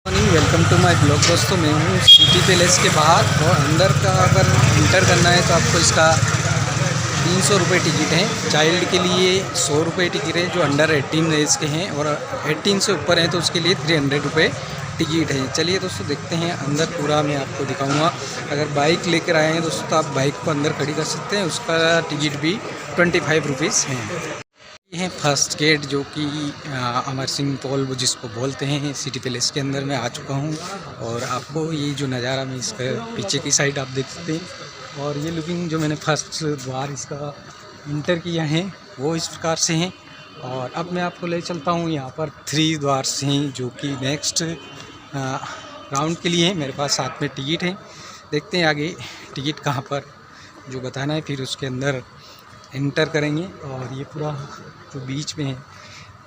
Morning, welcome to my blog. दोस्तों मैं हूँ सिटी पैलेस के बाहर और अंदर का अगर इंटर करना है तो आपको इसका 300 रुपये टिकट है। चाइल्ड के लिए 100 रुपये टिकट है जो अंडर 18 एज के हैं, और 18 से ऊपर हैं तो उसके लिए 300 रुपये टिकट है। चलिए दोस्तों देखते हैं अंदर, पूरा मैं आपको दिखाऊंगा। अगर बाइक लेकर आए हैं दोस्तों तो आप बाइक को अंदर खड़ी कर सकते हैं, उसका टिकट भी 25 रुपीज़ है। ये है फर्स्ट गेट जो कि अमर सिंह पॉल वो जिसको बोलते हैं। सिटी पैलेस के अंदर मैं आ चुका हूँ और आपको ये जो नज़ारा में इसका पीछे की साइड आप देख सकते हैं। और ये लुकिंग जो मैंने फर्स्ट द्वार इसका इंटर किया है वो इस प्रकार से हैं। और अब मैं आपको ले चलता हूँ, यहाँ पर 3 द्वार हैं जो कि नेक्स्ट राउंड के लिए हैं। मेरे पास साथ में टिकट है, देखते हैं आगे टिकट कहाँ पर जो बताना है, फिर उसके अंदर इंटर करेंगे। और ये पूरा जो बीच में है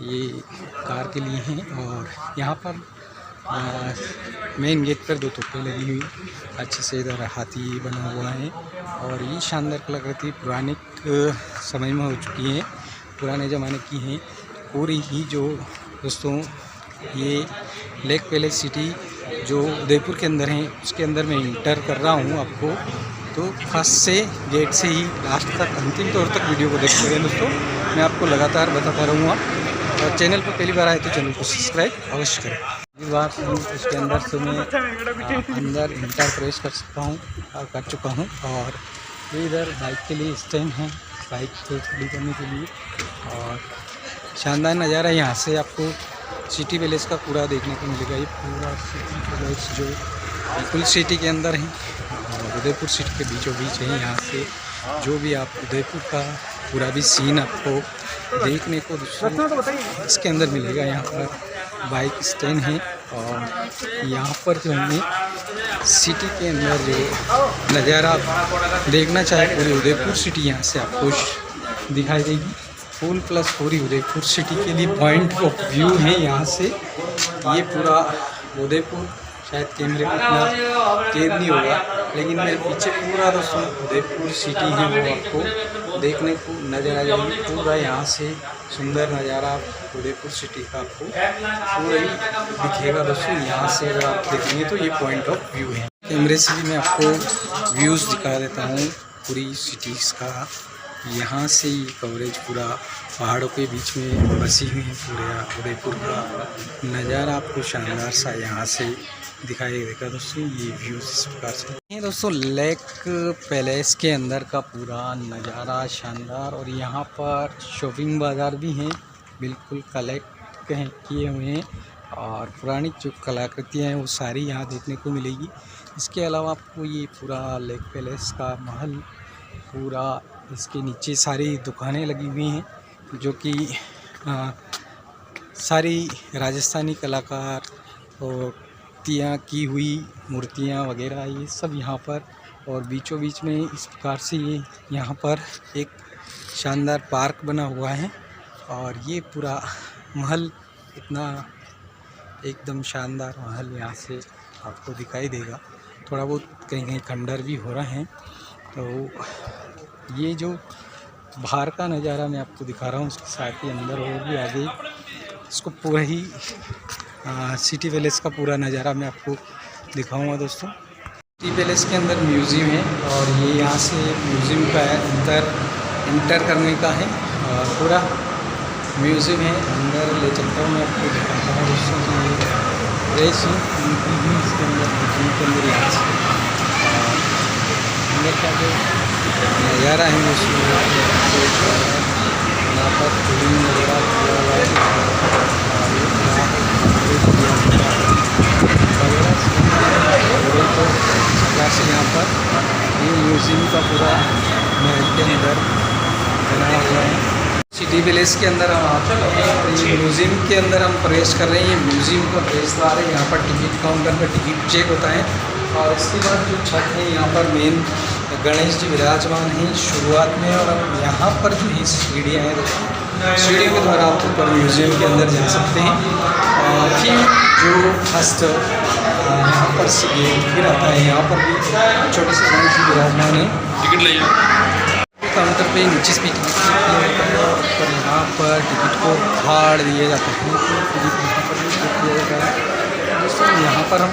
ये कार के लिए हैं। और यहाँ पर मेन गेट पर 2 तोपें लगी हुई अच्छे से, इधर हाथी बना हुआ है। और ये शानदार कलाकृति पुराने समय में हो चुकी है, पुराने ज़माने की हैं पूरी ही। जो दोस्तों ये लेक पैलेस सिटी जो उदयपुर के अंदर है उसके अंदर मैं इंटर कर रहा हूँ आपको। तो फर्स्ट से गेट से ही लास्ट तक अंतिम तौर तक वीडियो को देखते रहे दोस्तों, मैं आपको लगातार बताता रहूँगा। और चैनल पर पहली बार आए तो चैनल को सब्सक्राइब अवश्य करें। इस बार से उसके अंदर से मैं अंदर इंटर प्रवेश कर सकता हूँ और कर चुका हूँ। और ये इधर बाइक के लिए स्टैंड है, बाइक को खड़ी करने के लिए। और शानदार नज़ारा यहाँ से आपको सिटी पैलेस का पूरा देखने को मिलेगा। ये पूरा सिटी पैलेस जो बिल्कुल सिटी के अंदर है और उदयपुर सिटी के बीचों बीच है। यहाँ से जो भी आप उदयपुर का पूरा भी सीन आपको देखने को इसके अंदर मिलेगा। यहाँ पर बाइक स्टैंड है और यहाँ पर जो हमें सिटी के अंदर जो नज़ारा देखना चाहे पूरी उदयपुर सिटी यहाँ से आपको दिखाई देगी। फुल प्लस पूरी उदयपुर सिटी के लिए पॉइंट ऑफ व्यू है यहाँ से। ये पूरा उदयपुर, शायद कैमरे में इतना कैद नहीं होगा लेकिन मेरे पीछे पूरा दोस्तों उदयपुर सिटी है वो आपको देखने को नज़र आ जाएगी। पूरा यहाँ से सुंदर नज़ारा उदयपुर सिटी का आपको पूरा ही दिखेगा दोस्तों। यहाँ से अगर आप देखेंगे तो ये पॉइंट ऑफ व्यू है। कैमरे से भी मैं आपको व्यूज़ दिखा देता हूँ पूरी सिटीज़ का। यहाँ से ये कवरेज पूरा पहाड़ों के बीच में बसी हुई है, पूरा उदयपुर का नज़ारा आपको शानदार सा यहाँ से दिखाई देगा दोस्तों। ये व्यूज़ इस प्रकार से ये दोस्तों लेक पैलेस के अंदर का पूरा नज़ारा शानदार। और यहाँ पर शॉपिंग बाज़ार भी हैं, बिल्कुल कलेक्ट किए हुए हैं। और पुरानी जो कलाकृतियाँ हैं वो सारी यहाँ देखने को मिलेगी। इसके अलावा आपको ये पूरा लेक पैलेस का महल, पूरा इसके नीचे सारी दुकानें लगी हुई हैं जो कि सारी राजस्थानी कलाकार और तियाँ की हुई मूर्तियाँ वगैरह ये सब यहाँ पर। और बीचों बीच में इस प्रकार से ये यहाँ पर एक शानदार पार्क बना हुआ है। और ये पूरा महल इतना एकदम शानदार महल यहाँ से आपको दिखाई देगा। थोड़ा बहुत कहीं कहीं खंडर भी हो रहे हैं। तो ये जो बाहर का नज़ारा मैं आपको दिखा रहा हूँ, उसके साथ ही अंदर और भी आगे इसको पूरा ही सिटी पैलेस का पूरा नज़ारा मैं आपको दिखाऊंगा दोस्तों। सिटी पैलेस के अंदर म्यूज़ियम है और ये यहाँ से म्यूज़ियम का इंटर करने का है। और पूरा म्यूज़ियम है, अंदर ले चलता हूँ मैं आपको दिखाता हूँ दोस्तों कि रेस उनकी भी इसके अंदर म्यूज़ियम के अंदर यहाँ से अंदर का जो नज़ारा है उसमें यहाँ पर फिल्म वगैरह किया हुआ है। से यहाँ पर ये म्यूज़ियम का पूरा महल के अंदर बना हुआ है। सिटी पैलेस के अंदर हम आ चुके हैं और ये म्यूज़ियम के अंदर हम प्रवेश कर रहे हैं। ये म्यूज़ियम का प्रवेश द्वार है, यहाँ पर टिकट काउंटर पर टिकट चेक होता है। और इसके बाद जो छत है यहाँ पर मेन गणेश जी विराजमान हैं शुरुआत में। और अब यहाँ पर जो है सीढ़ियाँ हैं दोस्तों, सीढ़ियों के द्वारा आप ऊपर म्यूज़ियम के अंदर जा सकते हैं। और फिर जो फर्स्ट यहाँ पर से गेट फिर आता है, यहाँ पर भी छोटे से गणेश जी विराजमान है। टिकट ले काउंटर पे नीचे से भी टिकट पर यहाँ पर टिकट को फाड़ दिया जाता है। टिकट यहाँ पर भी दिया जाता है दोस्तों। पर हम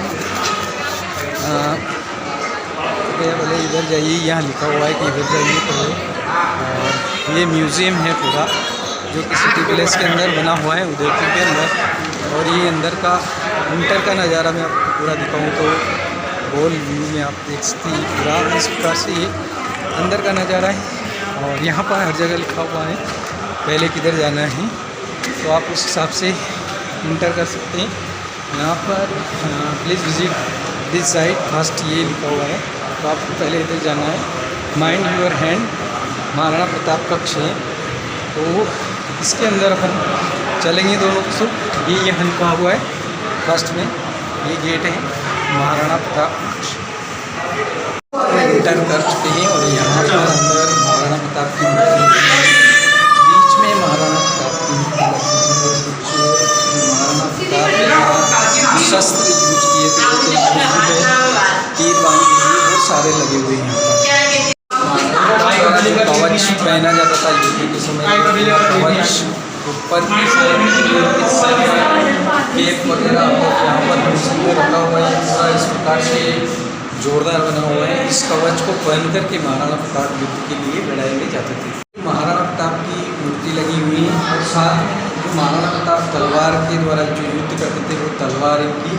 बोले इधर जाइए, यहाँ लिखा हुआ है कि इधर जाइए तो। और ये म्यूज़ियम है पूरा, जो कि सिटी पैलेस के अंदर बना हुआ है, उदयपुर के अंदर। और ये अंदर का इंटर का नज़ारा मैं आपको पूरा दिखाऊँ तो गोल व्यू में आप देख सकते हैं पूरा इस प्रकार से ये अंदर का नज़ारा है। और यहाँ पर हर जगह लिखा हुआ है पहले किधर जाना है, तो आप उस हिसाब से इंटर कर सकते हैं। यहाँ पर please visit this site first ये लिखा हुआ है, तो आपको पहले इधर जाना है। Mind your hand Maharana Pratap कक्ष है, तो इसके अंदर अपन चलेंगे दोनों को। ये यहाँ लिखा हुआ है फर्स्ट में, ये गेट है महाराणा प्रताप कक्ष। इंटर कर चुके हैं और यहाँ पर अंदर महाराणा प्रताप की मूर्ति, बीच में महाराणा प्रताप की मूर्ति, महाराणा प्रताप ने शस्त्र यूज किए थे, तीर बांध के बहुत सारे लगे हुए हैं। यहाँ पर कवच पहना जाता था युद्ध के समय, कवच ऊपर की केप वगैरह यहाँ पर सुंदर रखा हुआ है पूरा इस प्रकार से जोरदार बना हुआ है। इस कवच को पहन करके महाराणा प्रताप युद्ध के लिए लड़ाई में जाते थे। महाराणा प्रताप की मूर्ति लगी हुई है और साथ में महाराणा प्रताप तलवार के द्वारा जो युद्ध करते थे वो तलवार की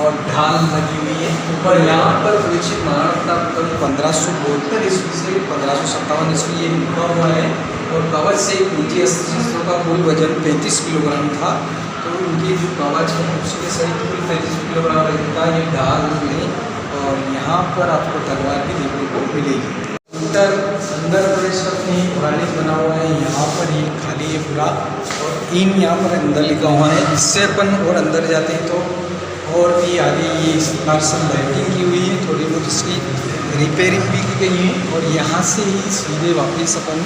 और ढाल लगी हुई है। और यहाँ पर विकसित महाराणा प्रताप 1572 ईस्वी से 1557 ईस्वी ये लिखा हुआ है। और कवच से नीचे शस्त्रों का कुल वजन 35 किलोग्राम था, तो उनकी जो कवच है उसके सहित कुल 35 किलोग्राम रहता है ये ढाल में। और यहाँ पर आपको तलवार भी देखने को मिलेगी। अंदर प्रवेश करते हैं, पुराने बना हुआ है, यहाँ पर ये खाली है पूरा। और इन यहाँ पर अंदर लिखा हुआ है, इससे अपन और अंदर जाते हैं तो और भी आगे ये इस प्रकार से लाइटिंग की हुई है, थोड़ी बहुत इसकी रिपेयरिंग भी की गई है। और यहाँ से ही सीधे वापस अपन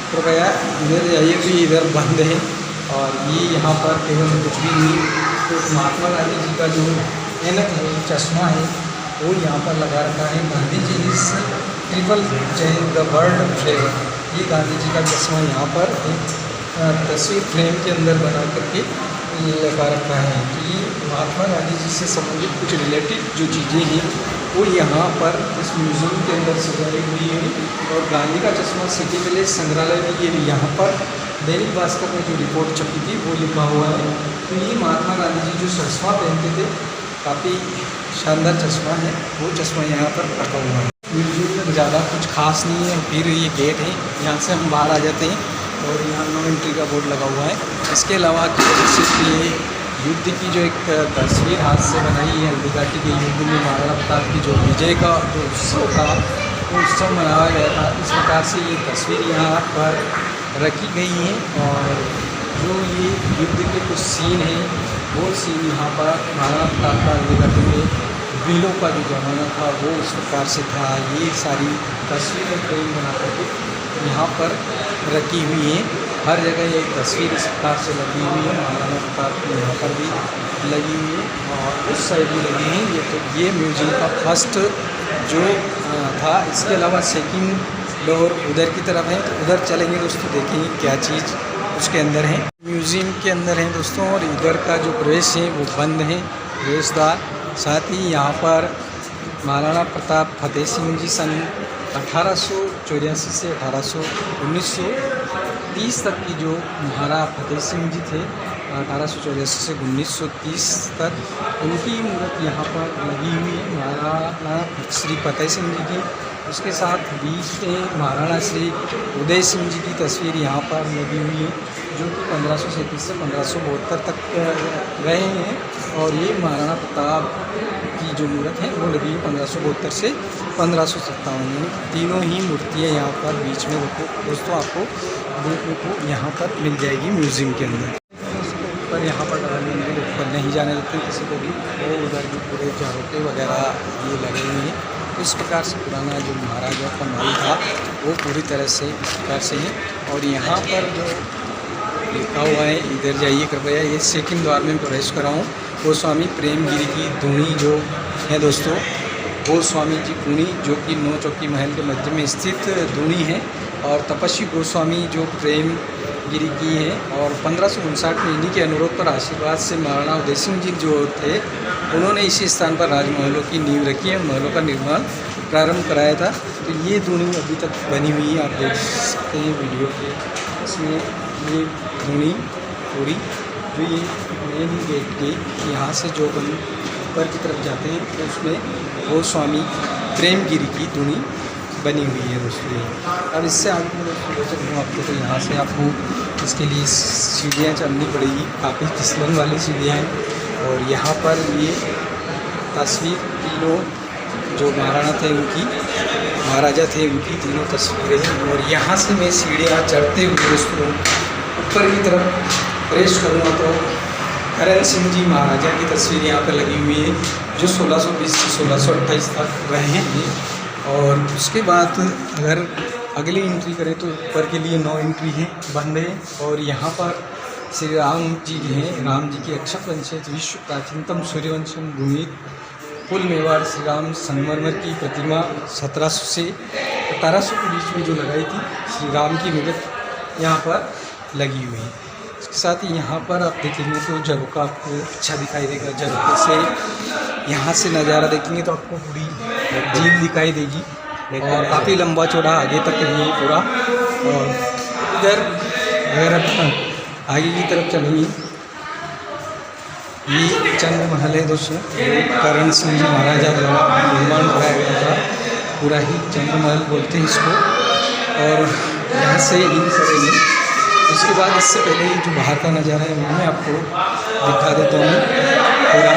कृपया इधर जाइए तो ये इधर बंद है। और ये यहाँ पर केवल कुछ भी नहीं, तो महात्मा गांधी जी का जो ऐनक है, चश्मा है, वो यहाँ पर लगा रखा है। गांधी जी इस triple change the world flavour, ये गांधी जी का चश्मा यहाँ पर एक तस्वीर फ्रेम के अंदर बना करके लगा रखा है। तो ये महात्मा गांधी जी से संबंधित कुछ रिलेटेड जो चीज़ें हैं वो यहाँ पर इस म्यूज़ियम के अंदर सजाई हुई है। और गांधी का चश्मा सिटी पैलेस संग्रहालय में ये यहाँ पर दैनिक भास्कर में जो रिपोर्ट छपी थी वो लिखा हुआ है। तो ये महात्मा गांधी जी जो चश्मा पहनते थे, काफ़ी शानदार चश्मा है, वो चश्मा यहाँ पर रखा हुआ है। म्यूज़ियम में ज़्यादा कुछ खास नहीं है। फिर ये गेट है, यहाँ से हम बाहर आ जाते हैं और यहाँ नो एंट्री का बोर्ड लगा हुआ है। इसके अलावा सिर्फ ये युद्ध की जो एक तस्वीर हाथ से बनाई है, हल्दीघाटी के युद्ध में महाराणा प्रताप की जो विजय का जो उत्सव था, वो उत्सव मनाया गया था। इस प्रकार से ये तस्वीर यहाँ पर रखी गई है। और जो ये युद्ध के कुछ सीन हैं वो सीन यहाँ पर महाराणा प्रताप का हल्दीघाटी में बिलों का जो ज़माना था वो इस प्रकार से था। ये सारी तस्वीरें फ्रेम बना करके यहाँ पर रखी हुई है। हर जगह ये तस्वीर इस प्रकार से लगी हुई है। महाराणा प्रताप की यहाँ पर भी लगी हुई है और उस साइड भी लगी है। ये तो ये म्यूज़ियम का फर्स्ट जो था। इसके अलावा सेकंड फ्लोर उधर की तरफ है, तो उधर चलेंगे दोस्तों, देखेंगे क्या चीज़ उसके अंदर है। म्यूज़ियम के अंदर है दोस्तों, और इधर का जो प्रवेश है वो बंद है, प्रवेशद्वार। साथ ही यहाँ पर महाराणा प्रताप फतेह सिंह जी सन 1884 से 1930 तक की जो महाराणा फतेह सिंह जी थे, 1884 से 1930 तक, उनकी मूर्त यहाँ पर लगी हुई है, महाराणा श्री फतेह सिंह जी की। उसके साथ बीच में महाराणा श्री उदय सिंह जी की तस्वीर यहाँ पर लगी हुई है, जो कि 1537 से 1572 तक रहे हैं। और ये महाराणा प्रताप की जो मूर्त है वो लगी है 1572 से 1557। तीनों ही मूर्तियाँ यहाँ पर बीच में दोस्तों आपको देखने को यहाँ पर मिल जाएगी म्यूज़ियम के अंदर। पर यहाँ पर ऊपर नहीं जाने देते किसी को भी, वो उधर भी पूरे झारोके वगैरह ये लगे हुए हैं। इस प्रकार से पुराना जो महाराजा का महल था वो पूरी तरह से इस प्रकार से है। और यहाँ पर जो लिखा हुआ है, इधर जाइए कृपया, ये सेकंड द्वार में प्रवेश कराऊँ। गोस्वामी प्रेमगिरी की धूनी जो है दोस्तों, गोस्वामी जी धूनी जो कि 9 चौकी महल के मध्य में स्थित धूनी है। और तपस्वी गोस्वामी जो प्रेमगिरी की है। और 1559 में इन्हीं के अनुरोध पर आशीर्वाद से महाराणा उदय सिंह जी जो थे उन्होंने इसी स्थान पर राजमहलों की नींव रखी है, महलों का निर्माण प्रारंभ कराया था। तो ये धुनी अभी तक बनी हुई है, आप देख सकते हैं वीडियो के। इसमें ये धुनी पूरी जो ये मेन गेट के यहाँ से जो अपन ऊपर की तरफ जाते हैं तो उसमें वो स्वामी प्रेमगिरी की धुनी बनी हुई है दोस्तों। अब इससे आगे मैं दोस्तों चलूँ आपको, तो यहाँ से आपको इसके लिए सीढ़ियाँ चढ़नी पड़ेगी, काफ़ी फिसलन वाली सीढ़ियाँ हैं। और यहाँ पर ये तस्वीर तीनों जो महाराणा थे उनकी, महाराजा थे उनकी तीनों तस्वीरें हैं। और यहाँ से मैं सीढ़ियाँ चढ़ते हुए दोस्तों ऊपर की तरफ प्रवेश करूँगा तो करण सिंह जी महाराजा की तस्वीर यहाँ पर लगी हुई है, जो 1620 से 1628 तक रहे हैं। और उसके बाद अगर अगली एंट्री करें तो ऊपर के लिए 9 एंट्री हैं बंद है। और यहाँ पर श्री राम जी हैं, राम जी की अक्षत वंशज विश्व प्राचीनतम सूर्यवंशम भूमि कुल मेवाड़ श्री राम संगमरमर की प्रतिमा 1700 से 1800 के बीच में जो लगाई थी श्री राम की मूर्ति यहाँ पर लगी हुई है। इसके साथ ही यहाँ पर आप देखेंगे तो झरोखा आपको अच्छा दिखाई देगा। झरोखे से यहाँ से नज़ारा देखेंगे तो आपको पूरी झील दिखाई देगी और काफ़ी लंबा चौड़ा आगे तक है पूरा। और इधर अगर आप आगे की तरफ चलेंगे, ये चंद्र महल है दोस्तों, करण सिंह जी महाराजा द्वारा निर्माण कराया गया था, पूरा ही चंद्र महल बोलते हैं इसको। और यहाँ से इन करेंगे, उसके बाद इससे पहले जो बाहर का नज़ारा है वो मैं आपको दिखा देता हूँ। पूरा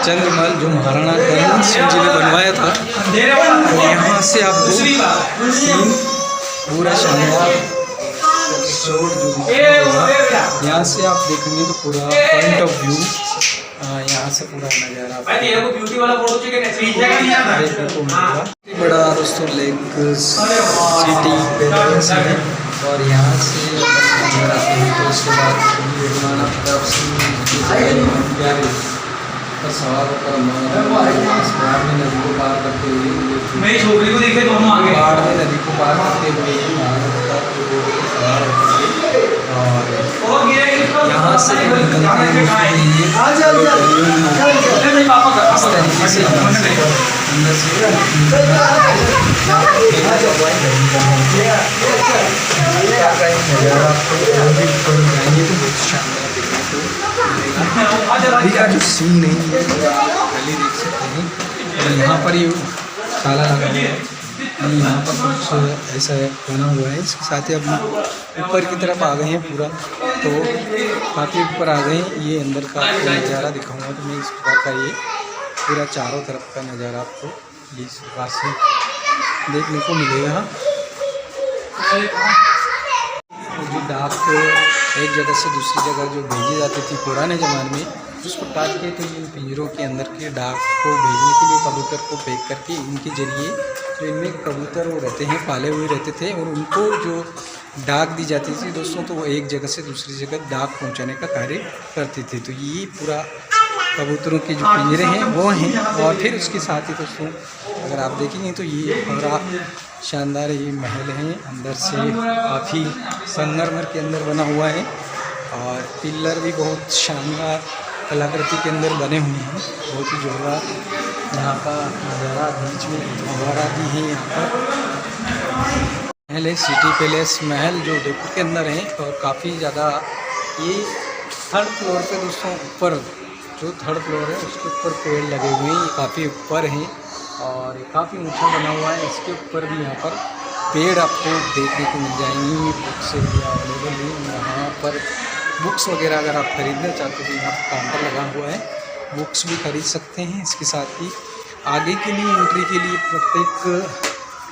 चंद्र महल जो महाराणा करण सिंह जी ने बनवाया था, तो यहाँ से आपको पूरा शानदार शोर जो यहाँ से आप देखेंगे तो पूरा पॉइंट ऑफ व्यू, यहाँ से पूरा नज़ारा देखने को मिलेगा। बड़ा दोस्तों लेक सिटी पैलेस है। और यहाँ से अगर आते हैं तो इसके बाद सवार होकर बाढ़ में नदी को पार करते हुए बाढ़ में नदी को पार करते हुए और यहाँ से अभी का जो सीन है ये गली देख सकते हैं। और यहाँ पर ये ताला लगा हुआ है, यहाँ पर कुछ ऐसा बना हुआ है। इसके साथ ही अब ऊपर की तरफ आ गए हैं पूरा, तो काफ़ी ऊपर आ गए हैं। ये अंदर का नज़ारा दिखाऊंगा तो मैं इस प्रकार का ये पूरा चारों तरफ का नज़ारा आपको इस प्रकार से देखने को मिलेगा। जो डाक एक जगह से दूसरी जगह जो भेजी जाती थी पुराने ज़माने में, उसको काट के तो इन पिंजरों के अंदर के डाक को भेजने के लिए कबूतर को पैक करके इनके ज़रिए जो इनमें कबूतर वो रहते हैं पाले हुए रहते थे और उनको जो डाक दी जाती थी दोस्तों, तो वो एक जगह से दूसरी जगह डाक पहुंचाने का कार्य करते थे। तो ये पूरा कबूतरों के जो पिंजरे हैं वो हैं। और फिर उसके साथ ही दोस्तों अगर आप देखेंगे तो ये पूरा शानदार ये महल है, अंदर से काफ़ी संगमरमर के अंदर बना हुआ है और पिलर भी बहुत शानदार कलाकृति के अंदर बने हुए हैं, बहुत ही जोरदार। यहाँ का नज़ारा बीच में फव्वारा भी है। यहाँ पर महल है, सिटी पैलेस महल जो उदयपुर के अंदर है। और काफ़ी ज़्यादा ये थर्ड फ्लोर पे दोस्तों, ऊपर जो थर्ड फ्लोर है उसके ऊपर पेड़ लगे हुए हैं, ये काफ़ी ऊपर हैं और ये काफ़ी ऊंचा बना हुआ है। इसके ऊपर भी यहाँ पर पेड़ आपको देखने को मिल जाएंगी। बुक्स भी अवेलेबल है यहाँ पर, बुक्स वगैरह अगर आप ख़रीदना चाहते हो यहाँ पर काउंटर लगा हुआ है, बुक्स भी खरीद सकते हैं। इसके साथ ही आगे के लिए एंट्री के लिए प्रत्येक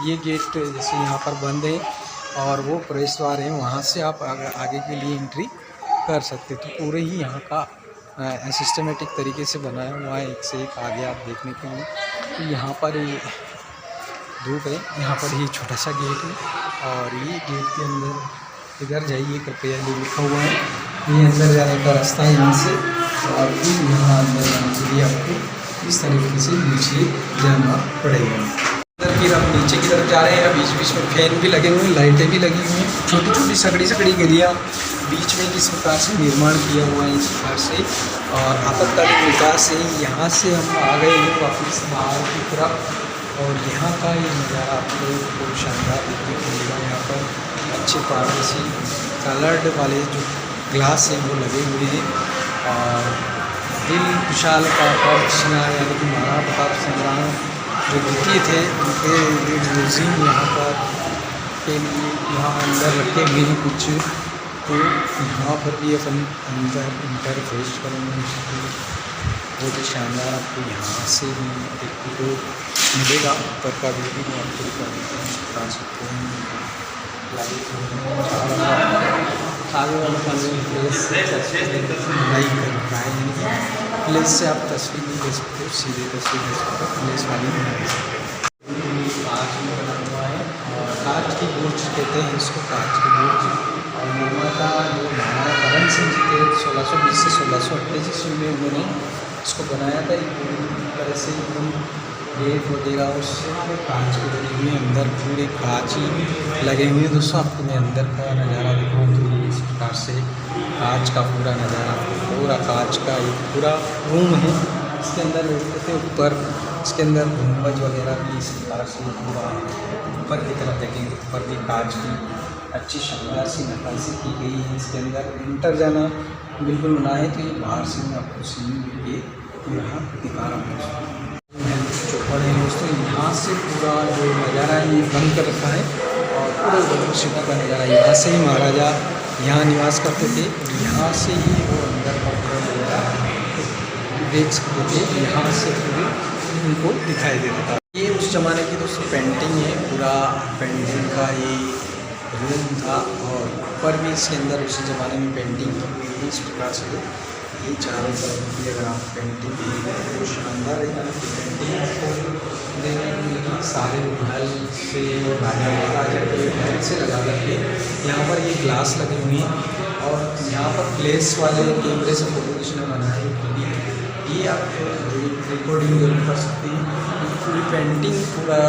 ये गेट जैसे यहाँ पर बंद है और वो प्रवेश द्वार है, वहाँ से आप आगे के लिए एंट्री कर सकते। तो पूरे ही यहाँ का सिस्टमेटिक तरीके से बनाया हुआ है, एक से एक आगे आप देखने के लिए। तो यहाँ पर ये धूप है, यहाँ पर ये छोटा सा गेट है और ये गेट के अंदर इधर जाइए कृपया ये लिखा हुआ है, ये अंदर जाने का रास्ता है यहाँ से। और फिर यहाँ अंदर जाने के लिए आपको इस तरीके से नीचे जाना पड़ेगा। अंदर फिर आप नीचे की तरफ जा रहे हैं, बीच बीच में फैन भी लगे हुए हैं, लाइटें भी लगी हुई हैं, छोटी छोटी सकड़ी सकड़ी गलियाँ बीच में किस प्रकार से निर्माण किया हुआ है इस प्रकार से। और आपातकालीन विकास से यहाँ से हम आ गए हैं वापस बाहर की तरफ। और यहाँ का ये नज़ारा आपको बहुत शानदार देखने को मिलेगा। यहाँ पर अच्छे पारदर्शी कलर्ड वाले जो ग्लास हैं वो लगे हुए हैं। और दिल विशाल का रचना यानी कि महाराणा प्रताप संग्राम जो द्वितीय थे उनके म्यूजियम यहाँ पर के लिए यहाँ अंदर रखे हुए हैं कुछ। तो यहाँ पर भी अपन अंदर इंटरफेस करेंगे बहुत ही शानदार आपको यहाँ से भी देखने को मिलेगा। ऊपर का व्यू भी आपको दिखा सकते हैं। आगे वाला प्लेस लाइक कर रहा है यानी कि प्लेस से आप तस्वीर नहीं ले सकते, सीधे तस्वीर ले सकते हो, प्लेस वाली नहीं ले सकते। कांच में बना हुआ है और कांच की बुर्ज कहते हैं इसको, कांच की बुर्ज। और निर्माता जो महाराणा करण सिंह जी थे 1620 से 1628 ईस्वी में उन्होंने इसको बनाया था। एक पूरी तरह से एकदम गेट वगैरह उससे कांच के बने हुए, अंदर पूरे कांच ही लगे हुए हैं। दोस्तों आपको मैं अंदर का नज़ारा दिखाऊँ तो इस प्रकार से कांच का पूरा नज़ारा, पूरा कांच का एक पूरा रूम है। इसके अंदर देखते थे ऊपर, इसके अंदर गुंबज वगैरह भी इस प्रकार से पूरा ऊपर की तरफ देखेंगे ऊपर भी कांच की अच्छी शानदार सी नक्काशी की गई है। इसके अंदर इंटर जाना बिल्कुल मना है, तो ये बाहर से मैं आपको सीन ये यहाँ दिखा रहा हूँ। चौपड़ है दोस्तों, यहाँ से पूरा जो नज़ारा है ये बंद कर रखा है। और पूरा उदयपुर सिटी का नज़ारा, यहाँ से ही महाराजा यहाँ निवास करते थे। यहाँ से ही वो अंदर का पूरा नज़ारा देख सकते थे, यहाँ से पूरे उनको दिखाई देता था। ये उस ज़माने की दोस्तों पेंटिंग है, पूरा पेंटिंग का ये रूम था। और ऊपर भी इसके अंदर उसी ज़माने में पेंटिंग की हुई है इस प्रकार से। ये चारों तरफ की अगर आप पेंटिंग तो शानदार है। पेंटिंग सारे महल से राजा महाराजा के महल से लगा करके यहाँ पर ये ग्लास लगे हुए हैं। और यहाँ पर प्लेस वाले कैमरे से फोटो खींचना मना है, ये आप रिकॉर्डिंग जरूर कर सकते हैं। पूरी पेंटिंग, पूरा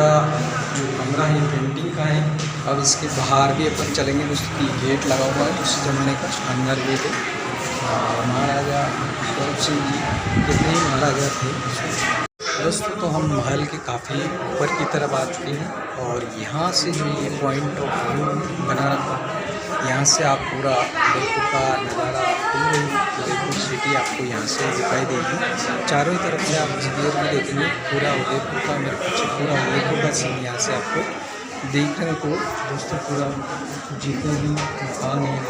जो कमरा है पेंटिंग का है। अब इसके बाहर भी अपन चलेंगे दोस्तों, गेट लगा हुआ है उसी ज़माने का शानदार गेट है। महाराजा गौरव सिंह जी कितने ही महाराजा थे दोस्तों। तो हम महल के काफ़ी ऊपर की तरफ आ चुके हैं। और यहाँ से जो ये पॉइंट ऑफ व्यू बना रखा, यहाँ से आप पूरा उदयपुर का नज़ारा, पूरी उदयपुर सिटी आपको यहाँ से दिखाई देगी। चारों तरफ से आप जिधर भी देखेंगे पूरा उदयपुर का, मेरे पीछे पूरा उदयपुर का सीन यहाँ से आपको देखने को दोस्तों। पूरा जितने भी मकान हैं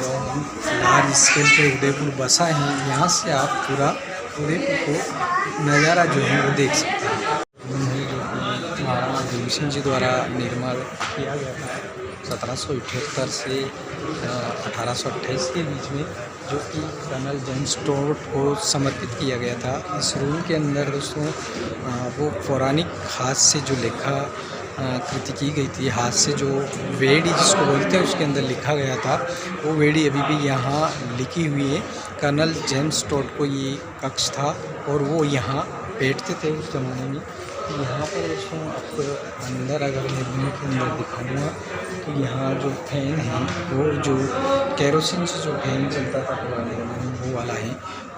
लार्ज स्केल पे उदयपुर बसा है, यहाँ से आप पूरा उदयपुर को नज़ारा जो है वो देख सकते हैं। महाराणा गौरव सिंह जी द्वारा निर्माण किया गया था 1778 से 1828 के बीच में, जो कि कर्नल जेम्स टोड को समर्पित किया गया था। इस रूम के अंदर दोस्तों वो पौराणिक हाथ से जो लेखा कृति की गई थी, हाथ से जो वेड़ी जिसको बोलते हैं उसके अंदर लिखा गया था, वो वेड़ी अभी भी यहाँ लिखी हुई है। कर्नल जेम्स टोड को ये कक्ष था और वो यहाँ बैठते थे उस ज़माने में। तो यहाँ पर दोस्तों आपको अंदर अगर मैं रूम के अंदर दिखाऊँगा तो यहाँ जो फैन है वो जो केरोसिन से जो फैन चलता था पुराने ज़माने में वो वाला है।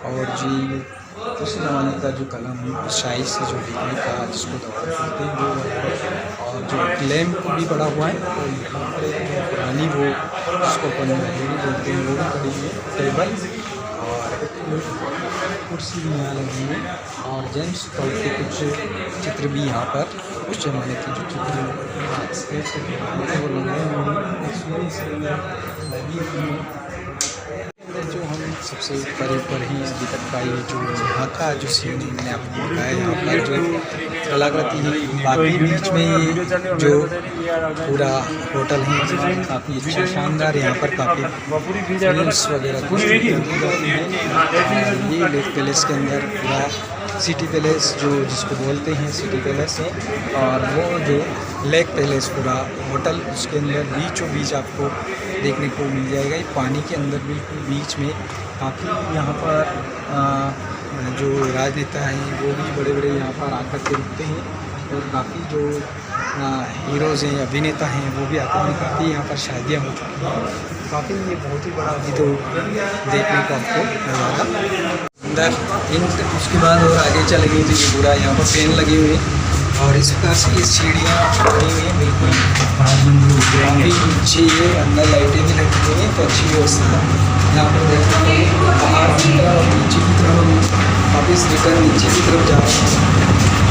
और जी उस ज़माने का जो कलम शाही से जो लिखने का जिसको दवा बोलते हैं वो है। और जो लैम्प भी पड़ा हुआ है, तो यहाँ पर एक पुरानी वो जिसको अपन बोलते हैं वो भी पड़ी है टेबल, और कुर्सी भी यहाँ लगी है। और जेम्स टोड के कुछ चित्र भी यहाँ पर उस ज़माने के जो चित्र वो लगे हुए जो हम सबसे ऊपर ही अभी तक का ये जो यहाँ का जो सीन मैंने आपको बताया, यहाँ पर जो कलाकृति है, बाकी बीच में ये जो पूरा होटल है काफ़ी अच्छा शानदार, यहाँ पर काफ़ी फिल्म्स वगैरह कुछ ये लेक पैलेस के अंदर पूरा सिटी पैलेस जो जिसको बोलते हैं सिटी पैलेस है। और वो जो लेक पैलेस पूरा होटल उसके अंदर बीचों बीच आपको देखने को मिल जाएगा। ये पानी के अंदर बिल्कुल बीच में काफ़ी यहाँ पर जो राजनेता हैं वो भी बड़े बड़े यहाँ पर आकर के रुकते हैं। और काफ़ी जो हीरोज़ हैं, अभिनेता हैं वो भी आते हैं। काफ़ी यहाँ पर शादियाँ हो चुकी हैं। काफ़ी ये बहुत ही बड़ा अभी तो देखने को आपको नज़ारा अंदर इंट। उसके बाद और आगे चले गई तो ये पूरा यहाँ पर फैन लगे हुए और इस प्रकार से ये सीढ़ियाँ बनी हुई हैं बिल्कुल काफ़ी अच्छी है। अंदर लाइटें भी लगी हुई हैं तो अच्छी व्यवस्था है। यहाँ पर देखते हैं बाहर की तरफ और नीचे की तरफ हम वापस रिटर्न नीचे की तरफ जा रहे हैं।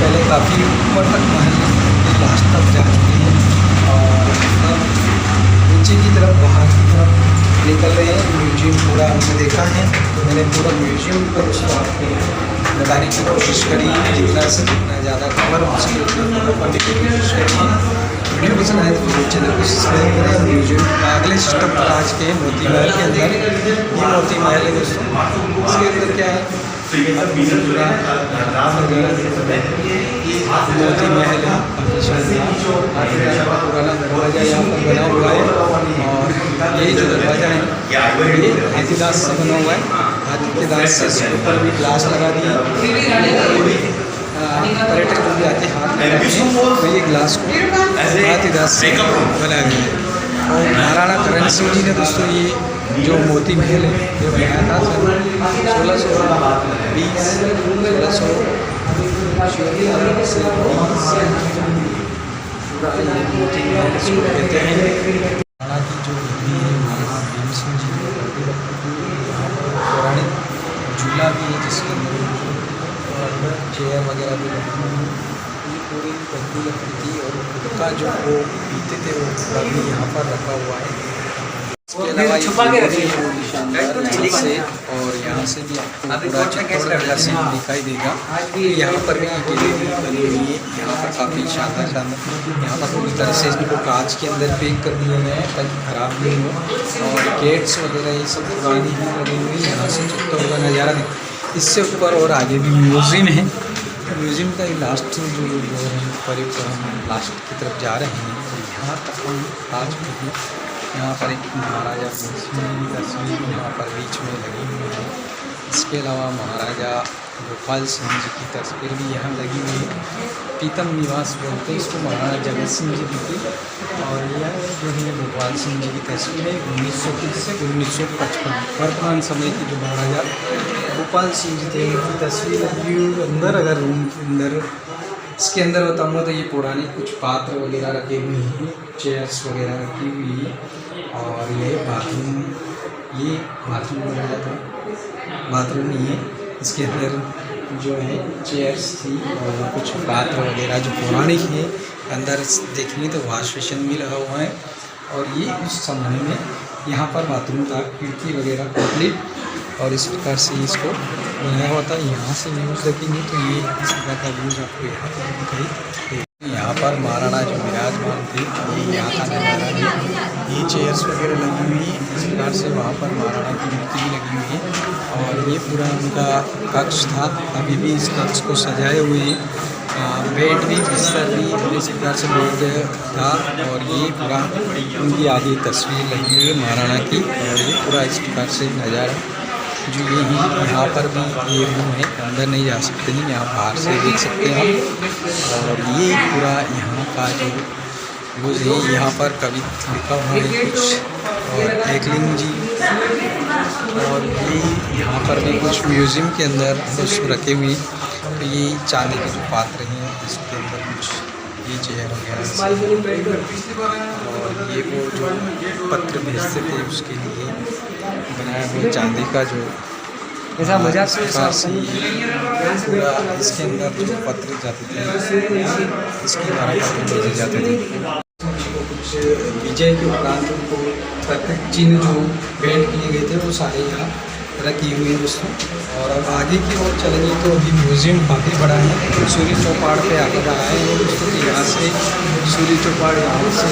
पहले काफ़ी ऊपर तक महल लास्ट तक जा चुके हैं और अब नीचे की तरफ बाहर की तरफ निकल रहे हैं। म्यूजियम पूरा हमने देखा है, मैंने पूरा म्यूजियम पर आपको बताने की कोशिश करी है। जितना से जितना ज़्यादा कवर हो सके उतना करने की कोशिश करी है। वीडियो पसंद आए तो वीडियो चैनल को सब्सक्राइब करें। म्यूजियम अगले स्टेप पर आज के मोती महल के अंदर, ये मोती महल है दोस्तों। इसके अंदर क्या है, मोती महल है, पुराना दरवाज़ा यहाँ पर बना हुआ है और ये जो दरवाज़ा है ये हाथीदास से बना हुआ है। हाथी के दांत से इसके ऊपर भी ग्लास लगा दिया। पर्यटक जो भी आते हैं हाथ लगाते हैं तो ये ग्लास को हाथीदास से बना गया है। और महाराणा करण सिंह जी ने दोस्तों ये जो मोती महल है ये बनाया था सन 1620 मोती महल इसको कहते हैं। महाराणा की जो नदी है महाराणा भीम सिंह जी ने करके रखी थी। यहाँ पर पौराणिक झूला भी है जिसके अंदर चेयर वगैरह भी रखी हुई है। ये पूरी लकड़ी लकड़ी थी और उनका जो वो पीते थे वो पूरा भी यहाँ पर रखा हुआ है। इसके अलावा छुपा के रखे से और यहाँ से भी आपको पूरा चित्तौड़गढ़ का सीन दिखाई देगा। यहाँ पर भी गैलरी बनी हुई है। यहाँ पर काफ़ी शानदार शानदार यहाँ पर पूरी तरह से इसको कांच के अंदर पैक कर दिए गए हैं ताकि ख़राब नहीं हो। और गेट्स वगैरह ये सब पुरानी ही लगी हुई है। यहाँ से चित्तौड़गढ़ का नज़ारा इससे ऊपर और आगे भी म्यूज़ियम है। म्यूज़ियम का ये लास्ट जो है करीब हम लास्ट की तरफ जा रहे हैं। यहाँ तक हम आ चुके हैं। यहाँ पर एक महाराजा सिंह की तस्वीर यहाँ पर बीच में लगी हुई है। इसके अलावा महाराजा गोपाल सिंह जी की तस्वीर भी यहाँ लगी हुई है। पीतम निवास बोलते हैं इसको, महाराजा जगत सिंह जी की। और यह जो है गोपाल सिंह जी की तस्वीर है 1930 से 1955 वर्तमान समय की जो महाराजा गोपाल सिंह जी थे उनकी तस्वीर लगी हुई अंदर। अगर रूम के अंदर इसके अंदर बताऊँगा तो ये पुराने कुछ पात्र वगैरह रखे हुए हैं, चेयर्स वगैरह रखी हुई है। और ये बाथरूम वगैरह था, बाथरूम नहीं है। इसके अंदर जो है चेयर्स थी और कुछ पात्र वगैरह जो पौराणिक है। अंदर देखने तो वॉश बेसिन भी लगा हुआ है और ये उस समय में यहाँ पर बाथरूम था, खिड़की वगैरह कंप्लीट और इस प्रकार से इसको बनाया हुआ था। यहाँ से व्यूज़ देखेंगे तो ये इस प्रकार का व्यूज़ आपको यहाँ पर दिखाई देगा। यहाँ पर महाराणा जो विराजमान थे ये यहाँ का नज़ारा है। ये चेयर्स वगैरह लगी हुई है इस प्रकार से। वहाँ पर महाराणा की मूर्ति भी लगी हुई है और ये पूरा उनका कक्ष था। अभी भी इस कक्ष को सजाए हुए बेड भी बिस्तर भी इस प्रकार से बेड था। और ये पूरा उनकी आगे तस्वीर लगी हुई है महाराणा की। और ये पूरा इस प्रकार से नज़ारा जो ये ही यहाँ पर भी ये रूम है, अंदर नहीं जा सकते हैं, यहाँ बाहर से देख सकते हैं आप। और ये पूरा यहाँ का जो यूज़ है यहाँ पर कवि लिखा हुआ है कुछ और एकलिंग जी। और ये यहाँ पर भी कुछ म्यूज़ियम के अंदर कुछ रखे हुए। तो ये चांदी के जो पात्र हैं इसके अंदर कुछ ये चेयर वगैरह और ये वो जो पत्र भेजते थे उसके लिए बनाया हुआ चांदी का जो ऐसा मजाक से पूरा इसके अंदर जो पत्र जाते थे इसके द्वारा पत्र भेजे जाते थे। कुछ विजय के उपरांत उनको प्रत्येक चिन्ह जो पेंट किए गए थे वो सारे यहाँ रखी हुई है दोस्तों। और अब आगे की ओर चलेंगे तो अभी म्यूज़ियम काफ़ी बड़ा है। सूर्य चौपाड़ पे आकर आए हैं दोस्तों। यहाँ से सूर्य चौपाड़, यहाँ से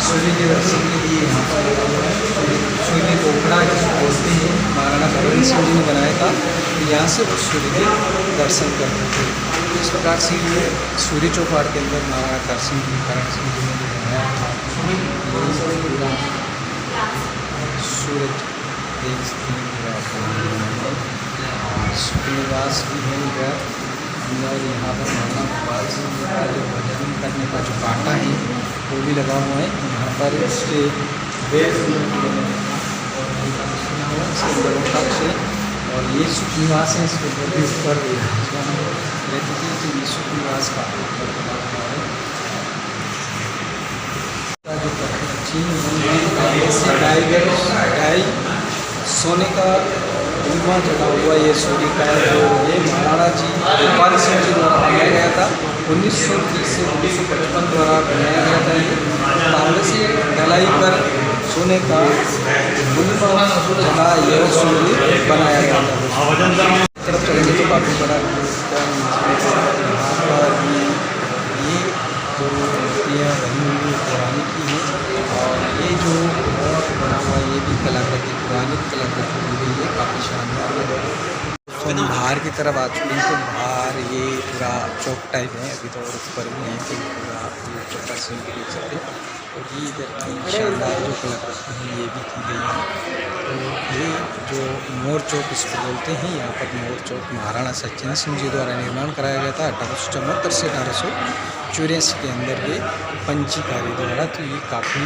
सूर्य के दर्शन के लिए यहाँ पर सूर्य पोखरा जिसको बोलते हैं महाराणा करण सिंह जी ने बनाया था। यहाँ से वो सूर्य के दर्शन करते थे। इस प्रकार से ये सूर्य चौपाड़ के अंदर महाराणा करण सिंह जी ने बनाया था। सूरज देख सकते हैं सुखनिवास भी है इधर अंदर। यहाँ पर महाराणा गोपाल सिंह जी का जो भजन करने का जो कांटा है वो भी लगा हुआ है। यहाँ पर इसके बेड इसके अंदर होता है। और ये सुख निवास है, इसके ऊपर भी ऊपर रहती थी, तो ये सुख निवास का ऊपर बना हुआ है। जो गाय सोने का गुम्बा जड़ा हुआ ये सूर्य का जो ये महाराणा जी गोपाल सिंह जी द्वारा बनाया गया था। 1930 से 1955 द्वारा बनाया गया था। ये तांबे से ढलाई पर सोने का गुम्बा जड़ा यह सूर्य बनाया गया था। तरफ चलेंगे तो काफ़ी बड़ा यहाँ पर ये जो मूर्तियाँ बनी हुई पुरानी की हैं। और ये जो और बना हुआ ये भी कलाकृति पुरानी कलाकृति की गई है, काफ़ी शानदार है। तो हम बाहर की तरफ आ चुके हैं, तो बाहर ये पूरा चौक टाइप है, अभी तो और ऊपर भी नहीं तो पूरा ये चौका से देख सकते हैं। और ये इधर की शानदार जो कलाकृति है ये भी की गई है। तो ये जो मोर चौक इसको बोलते हैं, यहाँ पर मोर चौक महाराणा सचिन सिंह जी द्वारा निर्माण कराया गया था 1874 से 1884 के अंदर ये पंचीकारी द्वारा। तो ये काफ़ी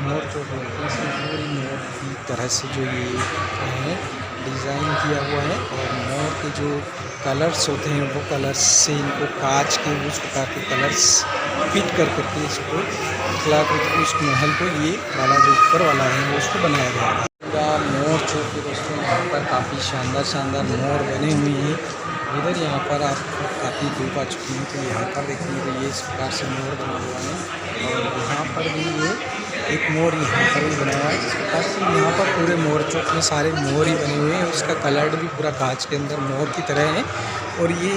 मोर चौक बोलते हैं, पूरी मोर की तरह से जो ये है डिज़ाइन किया हुआ है। और मोर के जो कलर्स होते हैं वो कलर्स से इनको कांच के उस प्रकार के कलर्स फिट कर करके इसको कलाकृति उस महल को ये वाला जो ऊपर वाला है वो उसको बनाया गया है। पूरा मोर चौक के दोस्तों यहाँ पर काफ़ी शानदार मोर बने हुए हैं। इधर यहाँ पर आप काफ़ी धूप आ चुकी हैं, तो यहाँ पर देखेंगे तो ये इस प्रकार से मोर बना हुआ है। और यहाँ पर भी ये एक मोर यहाँ पर भी बना हुआ है, जिस प्रकार से यहाँ पर पूरे मोर चौक में सारे मोर ही बने हुए हैं। उसका कलर भी पूरा कांच के अंदर मोर की तरह है। और ये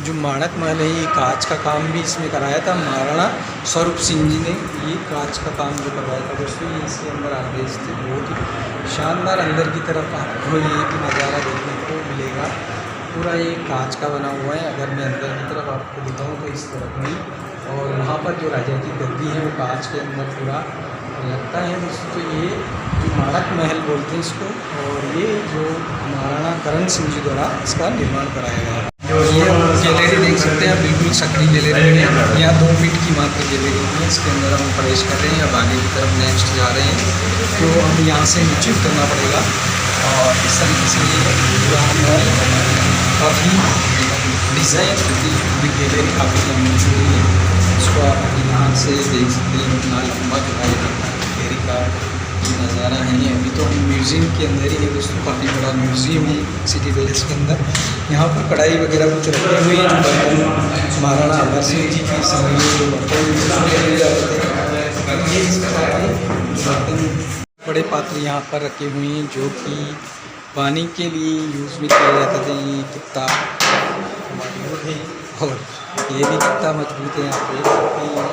जो माणक महल है ये कांच का काम भी इसमें कराया था महाराणा स्वरूप सिंह जी ने। ये कांच का काम जो करवाया था दोस्तों, ये इसके अंदर आदेश थे। बहुत ही शानदार अंदर की तरफ आपको ये भी नज़ारा देखने को मिलेगा। पूरा ये कांच का बना हुआ है। अगर मैं अंदर की तरफ आपको दिखाऊँ तो इस तरफ में, और वहाँ पर जो राजा की गद्दी है वो कांच के अंदर पूरा लगता है दोस्तों। तो ये जो माणक महल बोलते हैं इसको, और ये जो महाराणा करण सिंह जी द्वारा इसका निर्माण कराया गया है। जो ये गैलरी देख सकते हैं, बिल्कुल सक्रिय गैलरी है। यहाँ 2 फीट की मात्र गैलरी है, इसके अंदर हम प्रवेश कर रहे हैं। अब आगे की तरफ नेक्स्ट जा रहे हैं, तो हम यहाँ से नीचे उतरना पड़ेगा। और इस तरीके से ये पूरा महल काफ़ी डिज़ाइन की गैलरी काफ़ी लंबी चौड़ी है। इसको आप यहाँ से देख सकते हैं, इतना लंबा जो है गैलरी का नज़ारा है। अभी तो हम म्यूज़ियम के अंदर ही है दोस्तों, काफ़ी बड़ा म्यूज़ियम है सिटी पैलेस के अंदर। यहाँ पर कढ़ाई वगैरह कुछ रखे हुए हैं, जो बर्तन महाराणा अमर सिंह जी के समय में जो बर्तन ले जाते थे, ये इस प्रकार के बर्तन बड़े पात्र यहाँ पर रखे हुए हैं, जो कि पानी के लिए यूज़ भी किया जाता था। ये कितना मजबूत है, और ये भी कितना मजबूत है। आप देख सकते हैं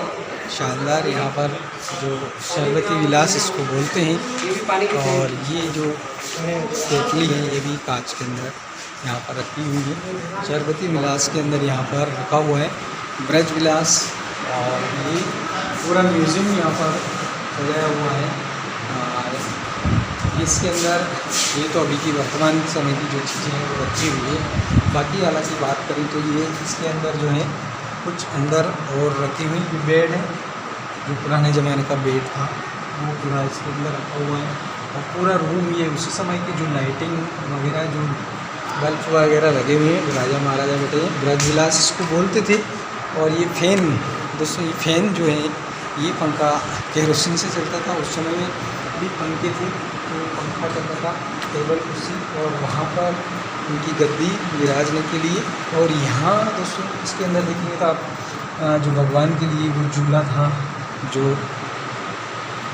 शानदार। यहाँ पर जो शरबती विलास इसको बोलते हैं, और ये जो केतली है ये भी कांच के अंदर यहाँ पर रखी हुई है। शरबती विलास के अंदर यहाँ पर रखा हुआ है ब्रज विलास। और ये पूरा म्यूज़ियम यहाँ पर सजाया हुआ है। इसके अंदर ये तो अभी की वर्तमान समय की जो चीज़ें हैं वो रखी हुई है। बाकी हालांकि बात करें तो ये इसके अंदर जो है कुछ अंदर और रखी हुई बेड है, जो पुराने ज़माने का बेड था वो पूरा इसके अंदर रखा हुआ है। और पूरा रूम ये उसी समय की जो लाइटिंग वगैरह जो बल्ब वगैरह लगे हुए हैं, राजा महाराजा बैठे हैं, ब्रज विलास इसको बोलते थे। और ये फ़ैन दोस्तों, ये फ़ैन जो है ये पंखा केरोसिन से चलता था। उस समय में भी पंखे थे, तो पंखा चलता था, टेबल कुर्सी, और वहाँ पर उनकी गद्दी विराजने के लिए। और यहाँ दोस्तों इसके अंदर देखेंगे तो आप जो भगवान के लिए वो झूला था, जो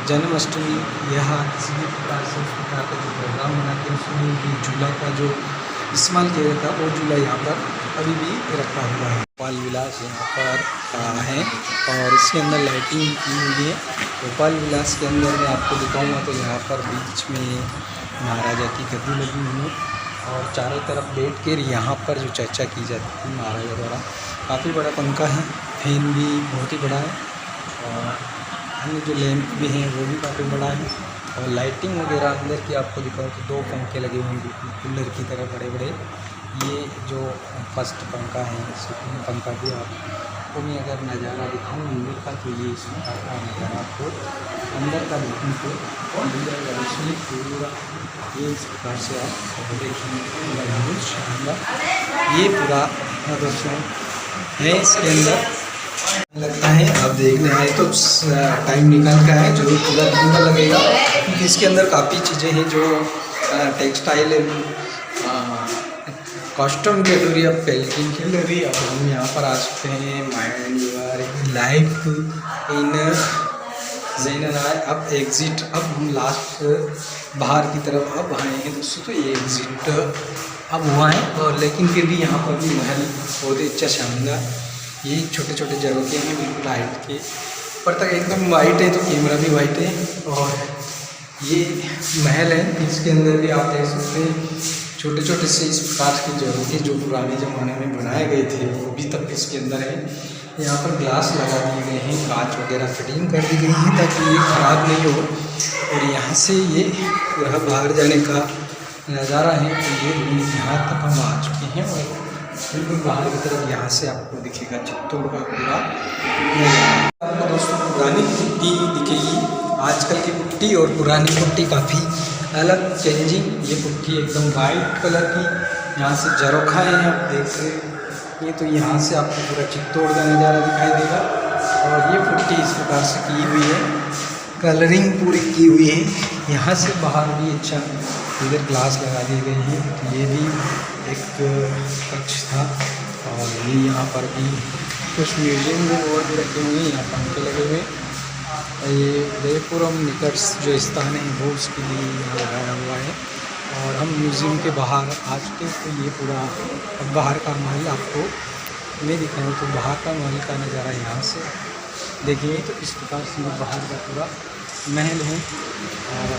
जन्माष्टमी या किसी भी प्रकार से उस प्रकार का जो प्रोग्राम बनाते हैं उसमें भी झूला का जो इस्तेमाल किया जाता है वो झूला यहाँ पर अभी भी रखा हुआ है। गोपाल विलास यहाँ पर है, और इसके अंदर लाइटिंग की हुई है। गोपाल विलास के अंदर मैं आपको दिखाऊंगा तो यहाँ पर बीच में महाराजा की गद्दी लगी हुई है, और चारों तरफ बैठ कर यहाँ पर जो चर्चा की जाती थी महाराजा द्वारा। काफ़ी बड़ा पंखा है, फैन भी बहुत ही बड़ा है, और अन्य जो लैंप भी हैं वो भी काफ़ी बड़ा है। और लाइटिंग वगैरह अंदर की आपको दिखाऊँ तो 2 पंखे लगे हुए हैं कूलर की तरह बड़े बड़े। ये जो फर्स्ट पंखा है, सेकंड पंखा भी आप आपको मैं अगर नज़ारा दिखाऊँ अंदर का, तो ये इस प्रकार का नज़ारा आपको अंदर का देखने को मिल जाएगा। इसमें पूरा ये इस प्रकार से आप देखेंगे, पूरा बहुत शानदार ये पूरा दोस्तों है। इसके अंदर लगता है आप देखने आए तो टाइम निकल का है, जो पूरा दिन का लगेगा, क्योंकि इसके अंदर काफ़ी चीज़ें हैं जो टेक्सटाइल कॉस्ट्यूम ज्वेलरी, अब पेल्टिंग ज्वेलरी। अब हम यहाँ पर आ सकते हैं माइंड यूर लाइफ इन जैनराय। अब एग्ज़िट, अब हम लास्ट बाहर की तरफ अब आए हैं दोस्तों। तो ये एग्ज़िट अब हुआ है, और लेकिन फिर भी यहाँ पर भी महल बहुत ही अच्छा शानदार, ये छोटे छोटे झरोखे हैं बिल्कुल लाइट के ऊपर तक एकदम वाइट है, तो कैमरा भी वाइट है। और ये महल है, इसके अंदर भी आप देख सकते हैं छोटे छोटे से इस प्रकार के झरोखे जो पुराने ज़माने में बनाए गए थे, वो भी तक इसके अंदर है। यहाँ पर ग्लास लगा दिए गए हैं, कांच वगैरह फिटिंग कर दी गई है ताकि ये ख़राब नहीं हो। और यहाँ से ये पूरा बाहर जाने का नज़ारा है। तो ये यहाँ तक हम आ चुके हैं, और बिल्कुल बाहर की तरफ यहाँ से आपको दिखेगा चित्तौड़ का पूरा नज़ारा। आपको दोस्तों पुरानी पुट्टी दिखेगी, आजकल की पुट्टी और पुरानी पुट्टी काफ़ी अलग चेंजिंग। ये पुट्टी एकदम वाइट कलर की, यहाँ से झरोखा है आप देख रहे हैं। ये तो यहाँ से आपको पूरा चित्तौड़ का नज़ारा दिखाई देगा। और ये पुट्टी इस प्रकार से की हुई है, कलरिंग पूरी की हुई है। यहाँ से बाहर भी अच्छा इधर ग्लास लगा दिए गए हैं, तो ये भी एक कक्ष था। और ये यहाँ पर भी कुछ म्यूजियम में और भी रखे हुए हैं, यहाँ पंखे लगे हुए। ये उदयपुरम निकट्स जो स्थान है वो उसके लिए यहाँ लगाया हुआ है। और हम म्यूज़ियम के बाहर आ चुके हैं। तो ये पूरा अब बाहर का महल आपको मैं दिखाऊँ तो बाहर का महल का नज़ारा यहाँ से देखिए, तो इस प्रकार से ये बाहर का पूरा महल है। और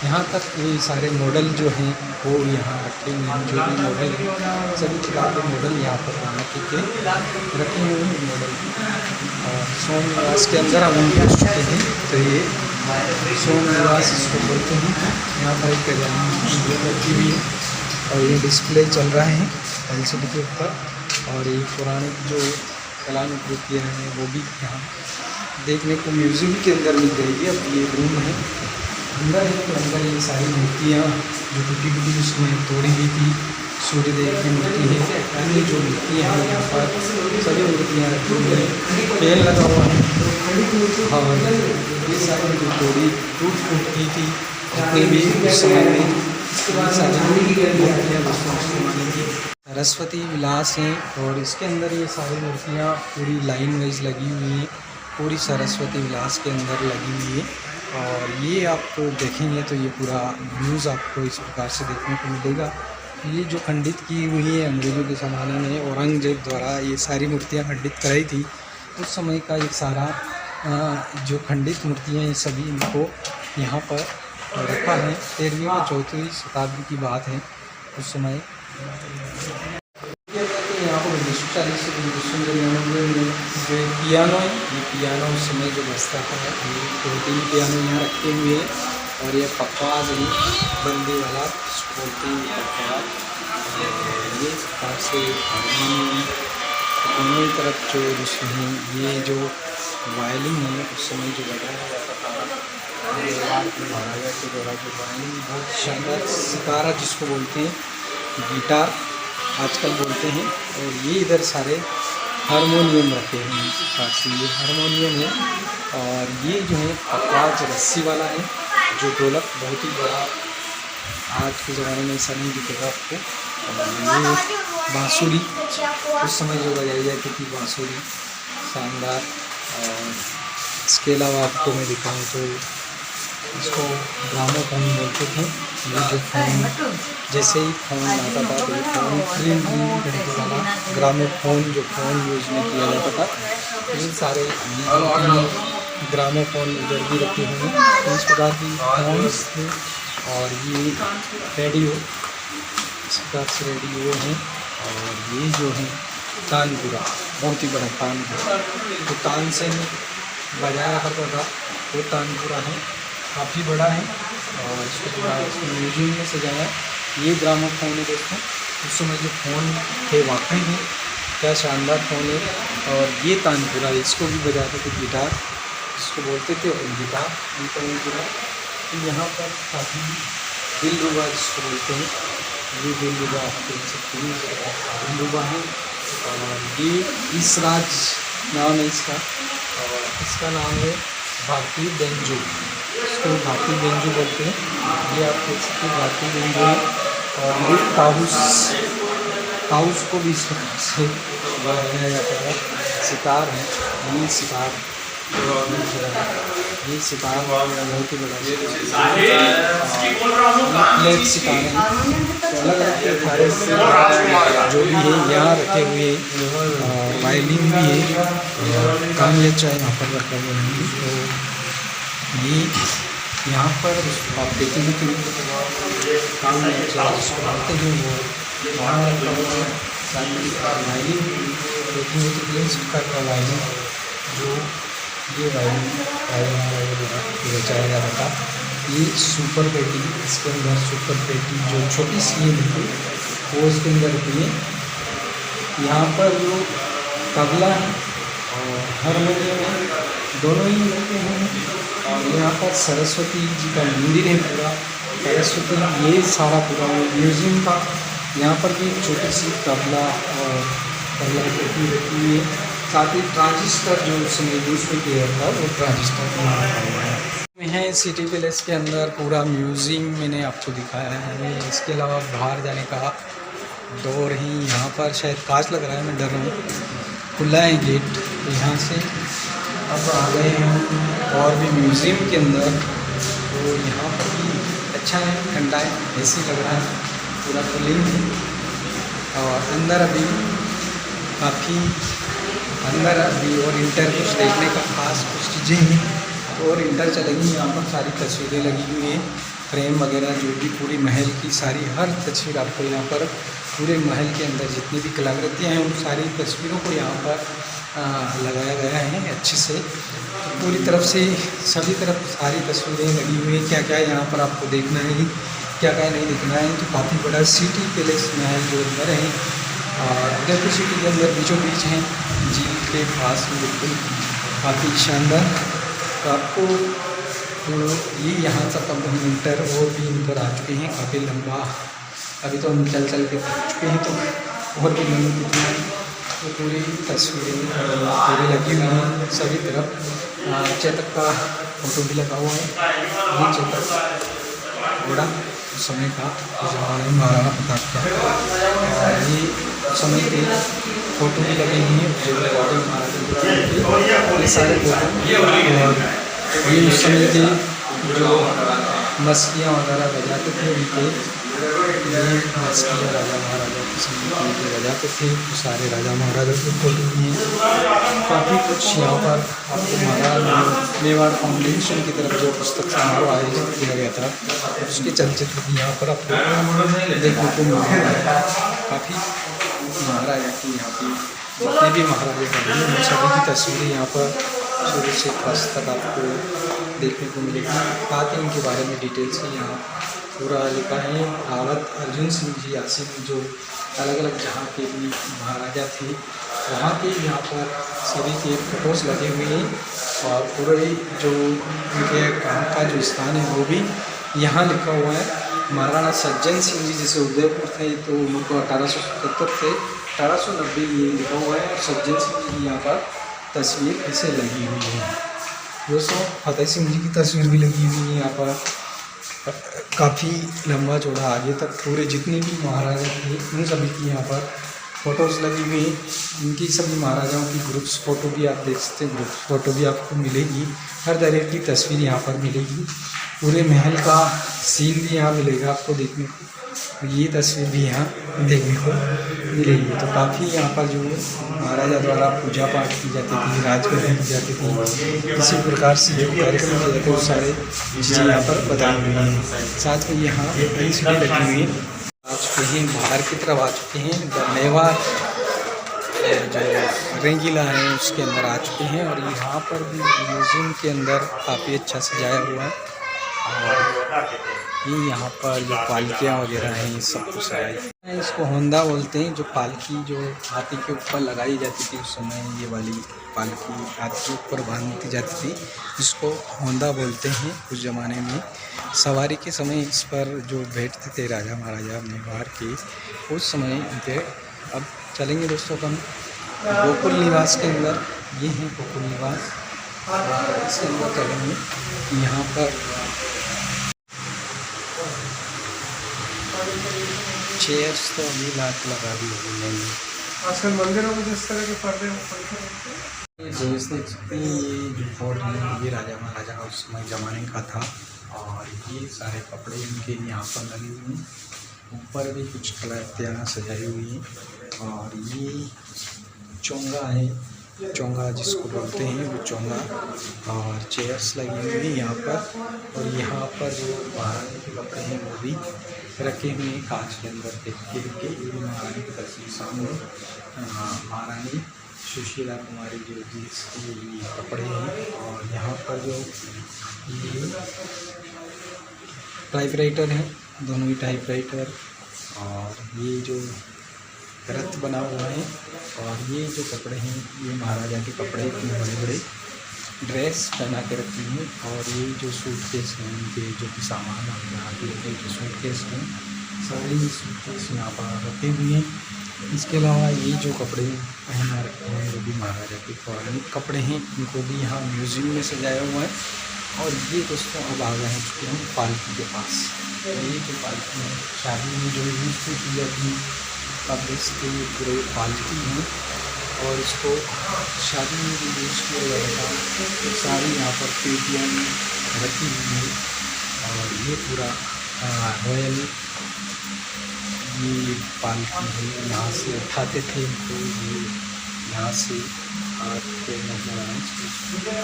यहाँ तक ये सारे मॉडल जो हैं वो यहाँ रखे हुए हैं, जो भी मॉडल हैं सभी प्रकार के मॉडल यहाँ पर बना के रखे हुए हैं मॉडल। और सोम निवास के अंदर हम पहुँच चुके हैं। तो ये सोम निवास इसको बोलते हैं। यहाँ पर एक रखी हुई है, और ये डिस्प्ले चल रहा है LCD के ऊपर। और ये पुराने जो कलाकृतियाँ हैं वो भी यहाँ देखने को म्यूज़ियम के अंदर मिल जाएगी। अब ये रूम है, अंदर है, तो अंदर ये सारी मूर्तियाँ जो टूटी फूटी उसमें तोड़ी गई थी, सूर्यदेव की मूर्ति है। अन्य जो मूर्तियाँ हैं यहाँ पर सभी मूर्तियाँ रखी हुई हैं, पेड़ लगा हुआ है। और ये सारी जो तोड़ी टूट फूट गई थी जितने भी उस समय में, सारी मूर्तियाँ दोस्तों उस ज़माने की सरस्वती विलास हैं। और इसके अंदर ये सारी मूर्तियाँ पूरी लाइन वाइज लगी हुई हैं, पूरी सरस्वती विलास के अंदर लगी हुई है। और ये आप देखेंगे तो ये पूरा व्यूज़ आपको इस प्रकार से देखने को मिलेगा। ये जो खंडित की हुई है अंग्रेज़ों के ज़माने में औरंगजेब द्वारा ये सारी मूर्तियाँ खंडित कराई थी, उस समय का ये सारा जो खंडित मूर्तियाँ ये सभी इनको यहाँ पर रखा है। 13वीं और 14वीं शताब्दी की बात है उस समय। यहाँ पर 1940 से 1999 में जो पियानो है, ये पियानो उस समय जो बजता था, ये 2-3 पियानो यहाँ रखे हुए हैं। और ये पखवाज है बंदी वाला, इसको बोलते हैं पखवाज। ये प्रकार से हारमोनियम दोनों ही तरफ जो हैं, ये जो वायलिन है उस समय जो बजाया जाता था महाराजा के द्वारा, जो वायलिन बहुत शानदार सितारा जिसको बोलते हैं, गिटार आजकल बोलते हैं। और ये इधर सारे हारमोनियम रखे हुए हैं, खास ये हारमोनियम है। और ये जो है पखवाज रस्सी वाला है, जो ढोलक बहुत ही बड़ा, आज के ज़माने में ऐसा नहीं दिखेगा आपको। और ये बांसुरी उस समय जो बजाई जाती थी, बांसुरी शानदार। और इसके अलावा आपको मैं दिखाऊँ तो इसको ग्रामोफोन बोलते थे। ये जो फ़ोन जैसे ही फ़ोन आता था तो ये फ़ोन क्लीन करने वाला ग्रामोफोन, जो फ़ोन यूज़ में किया जाता था, ये सारे ग्रामोफोन इधर भी रखे हुए हैं। इस प्रकार की फ़ोन्स थे। और ये रेडियो, इस प्रकार से रेडियो हैं। और ये जो है तानपुरा, बहुत ही बड़ा तानपुरा, तो तानसेन बजाया करता था वो तानपुरा है, काफ़ी बड़ा है। और इसको पूरा म्यूजियम में सजाया। ये ग्रामोफोन है दोस्तों, उस समय जो फ़ोन थे वाकई में क्या शानदार फ़ोन है। और ये तानपुरा, इसको भी बजाते थे गिटार, इसको बोलते थे और गिटार, ये तानपुरा। तो यहाँ पर काफ़ी दिलरुबा जिसको बोलते हैं, ये दिलरुबा आप देख सकते हैं, दिलरुबा है। और ये इसराज नाम है इसका, और इसका नाम है भारतीय बेंजो, इसको भारतीय बेंजो बोलते हैं। ये आप देख सकते हैं भारतीय बेंजो है। और ये ताउस को भी इस प्रकार से बनाया जाता है। सितार है, ये सितार, ये सितार बहुत ही बड़ा प्लेट सितार है। तो अलग अलग प्रकार से जो भी है यहाँ रखे हुए हैं। वायलिन भी है, कान ये अच्छा यहाँ पर रखा हुआ है। तो ये यहाँ पर आप देखेंगे कि काम अच्छा जिसको बोलते हैं वो वहाँ रखा हुआ है। वायलिन देखेंगे तो प्लेस का वायलिन, जो ये वायलिन बचाया जा रहा था। ये सुपर पेटी, इसके अंदर सुपर पेटी जो छोटी सी है बिल्कुल, वो इसके अंदर रखी है। यहाँ पर जो तबला है और हारमोनियम है, दोनों ही रखे हैं। और यहाँ पर सरस्वती जी का मंदिर है पूरा, सरस्वती ये सारा पूरा म्यूज़ियम का। यहाँ पर भी एक छोटी सी तबला और तबला पेटी रखी हुई है। साथ ही ट्रांजिस्टर जो उसमें यूज़ में किया था वो ट्रांजिस्टर है। सिटी पैलेस के अंदर पूरा म्यूज़ियम मैंने आपको दिखाया है। इसके अलावा बाहर जाने का डोर ही यहाँ पर शायद कांच लग रहा है, मैं डर रहा हूँ। खुला है गेट, यहाँ से अब आ गए हैं और भी म्यूज़ियम के अंदर। तो यहाँ पर भी अच्छा है, ठंडा है, ऐसी लग रहा है, पूरा कूलिंग है। और अंदर अभी काफ़ी अंदर अभी और इंटर कुछ देखने का खास कुछ चीज़ें हैं और इंटर चलेंगी। यहाँ पर सारी तस्वीरें लगी हुई हैं, फ्रेम वगैरह जो भी पूरी महल की सारी हर तस्वीर आपको यहाँ पर पूरे महल के अंदर जितनी भी कलाकृतियाँ हैं उन सारी तस्वीरों को यहाँ पर लगाया गया है अच्छे से। तो पूरी तरफ से सभी तरफ सारी तस्वीरें लगी हुई हैं। क्या क्या यहाँ पर आपको देखना है, क्या क्या नहीं देखना है। तो काफ़ी बड़ा सिटी पैलेस महल जो अंदर है और उदयपुर सिटी के अंदर बीचों बीच है, झील के पास में बिल्कुल, काफ़ी शानदार। तो आपको तो ये यहाँ तक अब हम इंटर और भी इंटर आ चुके हैं, काफ़ी लंबा। अभी तो हम चल के पहुँच चुके हैं, तो और भी लंबी कितना है। तो पूरी तस्वीरें पूरी लगी हुई हैं सभी तरफ। चेतक का फोटो भी लगा हुआ है, ये चेतक घोड़ा उस समय का जमाने में महाराणा प्रताप का। ये समय के फ़ोटो भी लगे हुए हैं जो महाराजा, ये सारे फोटो। और ये उस समय के जो मस्कियाँ वगैरह बजाते थे उनके, ये मस्कियाँ राजा महाराजा के समय के बजाते थे, तो सारे राजा महाराजा के फोटो भी हैं। काफ़ी कुछ यहाँ पर आपको महाराज मेवाड़ फाउंडेशन की तरफ जो पुस्तक समारोह आयोजित किया गया था उसके चलचित्र भी यहाँ पर आपको देखने को मिलेगा। काफ़ी महाराजा की यहाँ की जितने भी महाराजा बने हैं उन सभी की तस्वीरें यहाँ पर शुरू से खास तक आपको देखने को मिलेगी। बात है इनके बारे में डिटेल से यहाँ पूरा लिखा है। भारत अर्जुन सिंह जी यासिन जो अलग अलग जहाँ के भी महाराजा थे वहाँ के यहाँ पर सभी के फोटोज़ लगे हुए हैं। और पूरे जो उनके काम का जो स्थान है वो भी यहाँ लिखा हुआ है। महाराणा सज्जन सिंह जी जैसे उदयपुर थे तो उनको 1877 से 1890 ये लिखा हुआ है। और सज्जन सिंह जी की यहाँ पर तस्वीर ऐसे लगी हुई है। दोस्तों फतेह सिंह जी की तस्वीर भी लगी हुई है यहाँ पर, काफ़ी लंबा चौड़ा आगे तक पूरे जितने भी महाराजा थे उन सभी की यहाँ पर फ़ोटोज़ लगी हुई हैं। इनकी सभी महाराजाओं की ग्रुप्स फ़ोटो भी आप देख सकते हैं, ग्रुप्स फ़ोटो भी आपको मिलेगी। हर तरह की तस्वीर यहाँ पर मिलेगी। पूरे महल का सीन भी यहाँ मिलेगा आपको देखने को, ये तस्वीर भी यहाँ देखने को मिलेगी। तो काफ़ी यहाँ पर जो महाराजा द्वारा पूजा पाठ की जाती थी, राजकर्म की जाती थी, किसी प्रकार से जो कार्यक्रम किए जाते हैं वो सारे चीज़ें यहाँ पर बताई हुई हैं। साथ में यहाँ कई सीढ़ी लगी हुई हैं। आ चुके हैं बाहर की तरफ, आ चुके हैं मेवाड़ जो रेंगीला है उसके अंदर आ चुके हैं। और यहाँ पर भी म्यूज़ियम के अंदर काफ़ी अच्छा सजाया हुआ है। और ये यहाँ पर जो पालकियाँ वगैरह हैं सब कुछ है। इसको होंदा बोलते हैं, जो पालकी जो हाथी के ऊपर लगाई जाती थी उस समय, ये वाली पालकी हाथी के ऊपर बांधी जाती थी, इसको होंदा बोलते हैं। उस ज़माने में सवारी के समय इस पर जो बैठते थे राजा महाराजा मेवाड़ के, उस समय पे। अब चलेंगे दोस्तों हम गोकुल निवास के अंदर। ये है गोकुल निवास, और इसके अंदर चलेंगे। यहाँ पर चेयर्स तो अभी लात लगा दी होगी मैंने। आजकल मंदिरों में जिस तरह के पर्दे पंखे ये देख सकते हैं, ये जो फोर्ट है ये राजा महाराजा का उस समय ज़माने का था, और ये सारे कपड़े इनके यहाँ पर लगे हुए हैं। ऊपर भी कुछ कलाकृतियाँ सजाई हुई हैं, और ये चोंगा है, चोंगा जिसको बोलते हैं वो चोंगा, और चेयर्स लगी हुई हैं यहाँ पर। और यहाँ पर जो महारानी के कपड़े हैं वो भी रखे हुए हैं कांच के अंदर देख के। ये महारानी की तस्वीर सामने, महारानी सुशीला कुमारी जो जिसके ये कपड़े हैं। और यहाँ पर जो ये टाइपराइटर हैं, दोनों ही टाइपराइटर, और ये जो रथ बना हुआ है, और ये जो कपड़े हैं ये महाराजा के कपड़े, इतने बड़े बड़े ड्रेस पहना के रखी हैं। और ये जो सूटकेस हैं इनके, जो कि सामान वगैरह के जो सूटकेस हैं, सारे सूटकेस यहाँ पर रखे हुए हैं। इसके अलावा ये जो कपड़े पहना रखे हैं वो भी महाराजा के पौराणिक कपड़े हैं, इनको भी यहाँ म्यूज़ियम में सजाया हुआ है। और ये दोस्तों अब आ गए हैं चुके हम पालकी के पास। ये जो पालकी है शादी में जो यूज़ की जाती है, आप देख सकते हैं पूरे पालकी हैं, और इसको शादी में भी यूज़ किया जाएगा। तो सारी यहाँ पर पेटियाँ रखी हुई हैं, और ये पूरा रॉयल ये पालकी है, यहाँ से उठाते थे इनको, ये यहाँ से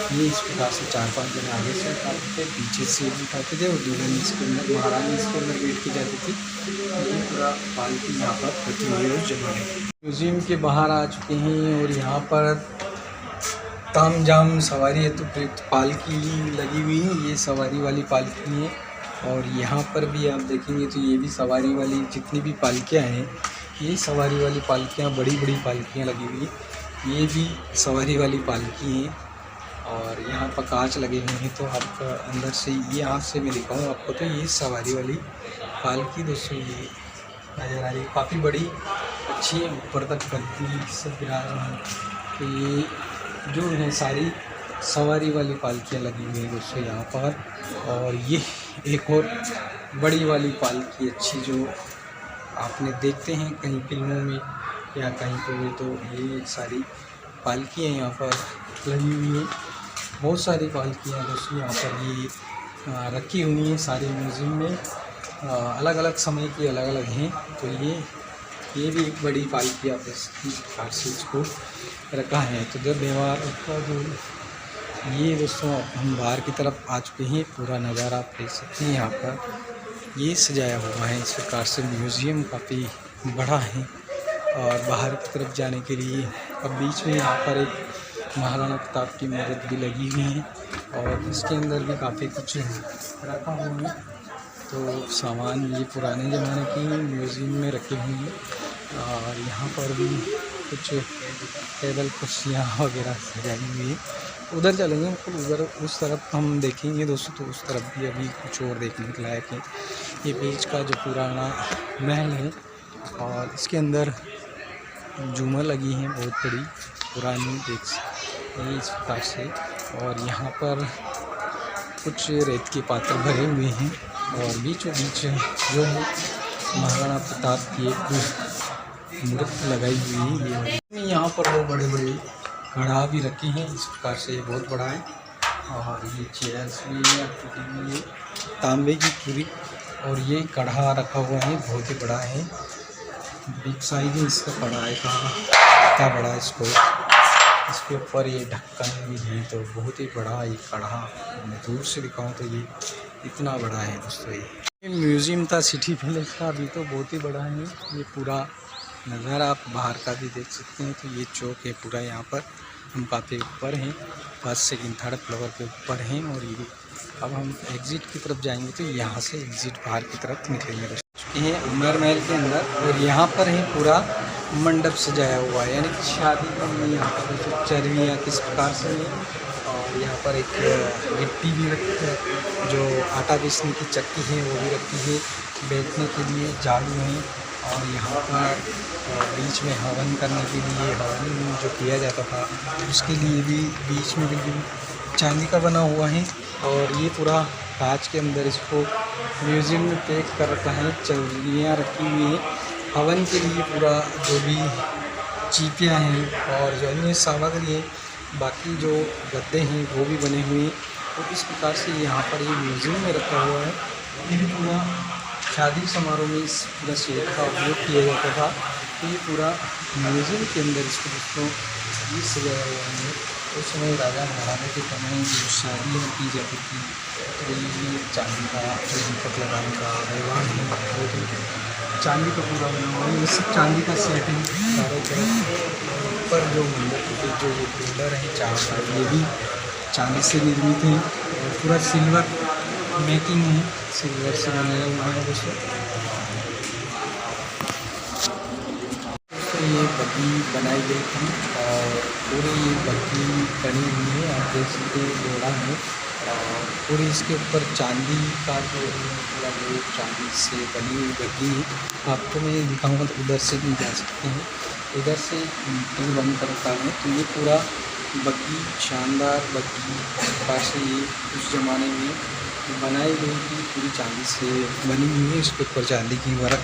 ये इस प्रकार से 4-5 जने आगे से उठाते थे, पीछे से भी उठाते थे, और दुल्हन इसके अंदर, महारानी इसके अंदर बैठ की जाती थी। ये पूरा पालकी यहाँ पर रखी हुई है उस जमाने में। म्यूज़ियम के बाहर आ चुके हैं, और यहाँ पर ताम झाम सवारी है तो पालकी लगी हुई है, ये सवारी वाली पालकी है। और यहाँ पर भी आप देखेंगे तो ये भी सवारी वाली, जितनी भी पालकियाँ हैं ये सवारी वाली पालकियाँ, बड़ी बड़ी पालकियाँ लगी हुई है, ये भी सवारी वाली पालकी हैं। और यहाँ पर कांच लगे हुए हैं, तो आप अंदर से ये हाथ से मैं दिखाऊँ आपको, तो ये सवारी वाली पालकी दोस्तों ये नज़र आ रही है, काफ़ी बड़ी अच्छी है, ऊपर तक गद्दी सब विराजमान। तो ये जो है सारी सवारी वाली पालकियाँ लगी हुई हैं दोस्तों यहाँ पर। और ये एक और बड़ी वाली पालकी अच्छी, जो आपने देखते हैं कहीं फिल्मों में या कहीं पे भी, तो ये सारी पालकियाँ यहाँ पर लगी हुई हैं। बहुत सारी पालकियाँ दोस्तों यहाँ पर ये रखी हुई हैं सारे म्यूज़ियम में, अलग अलग समय की अलग अलग हैं। तो ये भी एक बड़ी पालकी आप इस प्रकार से इसको रखा है। तो जब व्यवहार का जो ये दोस्तों हम बाहर की तरफ आ चुके हैं, पूरा नज़ारा आप देख सकते हैं। यहाँ पर ये सजाया हुआ है इस प्रकार से, म्यूज़ियम काफ़ी बड़ा है। और बाहर की तरफ जाने के लिए अब बीच में यहाँ पर एक महाराणा प्रताप की मूर्ति भी लगी हुई है, और इसके अंदर भी काफ़ी कुछ रखा हुआ है। तो सामान ये पुराने ज़माने की म्यूज़ियम में रखे हुए हैं। और यहाँ पर भी कुछ टेबल कुर्सियाँ वगैरह सजाई हुई है। उधर चलेंगे, उधर उस तरफ हम देखेंगे दोस्तों, तो उस तरफ भी अभी कुछ और देखने के लायक है। ये बीच का जो पुराना महल है, और इसके अंदर झूमर लगी हैं बहुत बड़ी पुरानी, देख सकते हैं इस प्रकार से। और यहाँ पर कुछ रेत के पात्र भरे हुए हैं, और बीचों बीच जो है महाराणा प्रताप की एक मूर्ति लगाई हुई है। यहाँ पर वो बड़े बड़े घड़ा भी रखे हैं इस प्रकार से, ये बहुत बड़ा है। और ये चेयर्स भी है तांबे की पूरी, और ये कढ़ा रखा हुआ है, बहुत ही बड़ा है, बिग साइज है इसका कढ़ाई का, इतना बड़ा इसको, इसके ऊपर ये ढक्कन भी है, तो बहुत ही बड़ा ये कढ़ा। मैं दूर से दिखाऊं तो ये इतना बड़ा है दोस्तों। ये म्यूज़ियम था सिटी पैलेस का, अभी तो बहुत ही बड़ा है। ये पूरा नज़ारा आप बाहर का भी देख सकते हैं। तो ये चौक है पूरा, यहाँ पर हम काफ़ी ऊपर हैं, फर्स्ट सेकंड थर्ड फ्लोर पे ऊपर हैं, और ये अब हम एग्ज़िट की तरफ जाएंगे तो यहाँ से एग्ज़िट बाहर की तरफ निकलेंगे। चुके हैं अमर महल के अंदर और यहाँ पर है पूरा मंडप सजाया हुआ है, यानी कि शादी के लिए यहाँ पर जैसे चरवियाँ किस प्रकार से हैं। और यहाँ पर एक गिट्टी भी रखी है, जो आटा पीसने की चक्की है वो भी रखी है, बैठने के लिए झाड़ू हैं। और यहाँ पर बीच में हवन करने के लिए हवन जो किया जाता था उसके लिए भी बीच में बिल्कुल चांदी का बना हुआ है। और ये पूरा कांच के अंदर इसको म्यूज़ियम में पैक कर रखा है, चरनियाँ रखी हुई हैं हवन के लिए। पूरा जो भी चीपियाँ हैं और जो अन्य सामग्री है, बाकी जो गद्दे हैं वो भी बने हुए हैं। तो इस प्रकार से यहाँ पर ये म्यूज़ियम में रखा हुआ है। ये भी पूरा शादी समारोह में इस पूरा शेड का उपयोग किया जाता था। तो ये पूरा म्यूज़ियम के अंदर इसको दोस्तों ये सजाया हुआ है। उस समय राजा महाराजा के समय जो शादियाँ की जाती थी तो ये चांदी का जो दीपक लगाने का व्यवहार है वो तो चांदी का पूरा बना हुआ है। ये सब चांदी का सेट है चारों तरफ। ऊपर जो मंडप के जो पिलर हैं चार ये भी चांदी से निर्मित हैं और पूरा सिल्वर मेकिंग है, सिल्वर से बनाया हुआ है दोस्तों। तो ये बग्घी बनाई गई थी और पूरी ये बग्घी बनी हुई है, आप देख सकते हैं घोड़ा है। और पूरी इसके ऊपर चांदी का जो पूरा वो चांदी से बनी हुई बग्घी है। आपको मैं दिखाऊंगा तो उधर से भी जा सकते हैं, इधर से टी बंद करता है। तो ये पूरा बग्घी शानदार बग्घी पास ये उस ज़माने में बनाई गई थी, पूरी चांदी से बनी हुई है। इसके ऊपर चांदी की वर्क,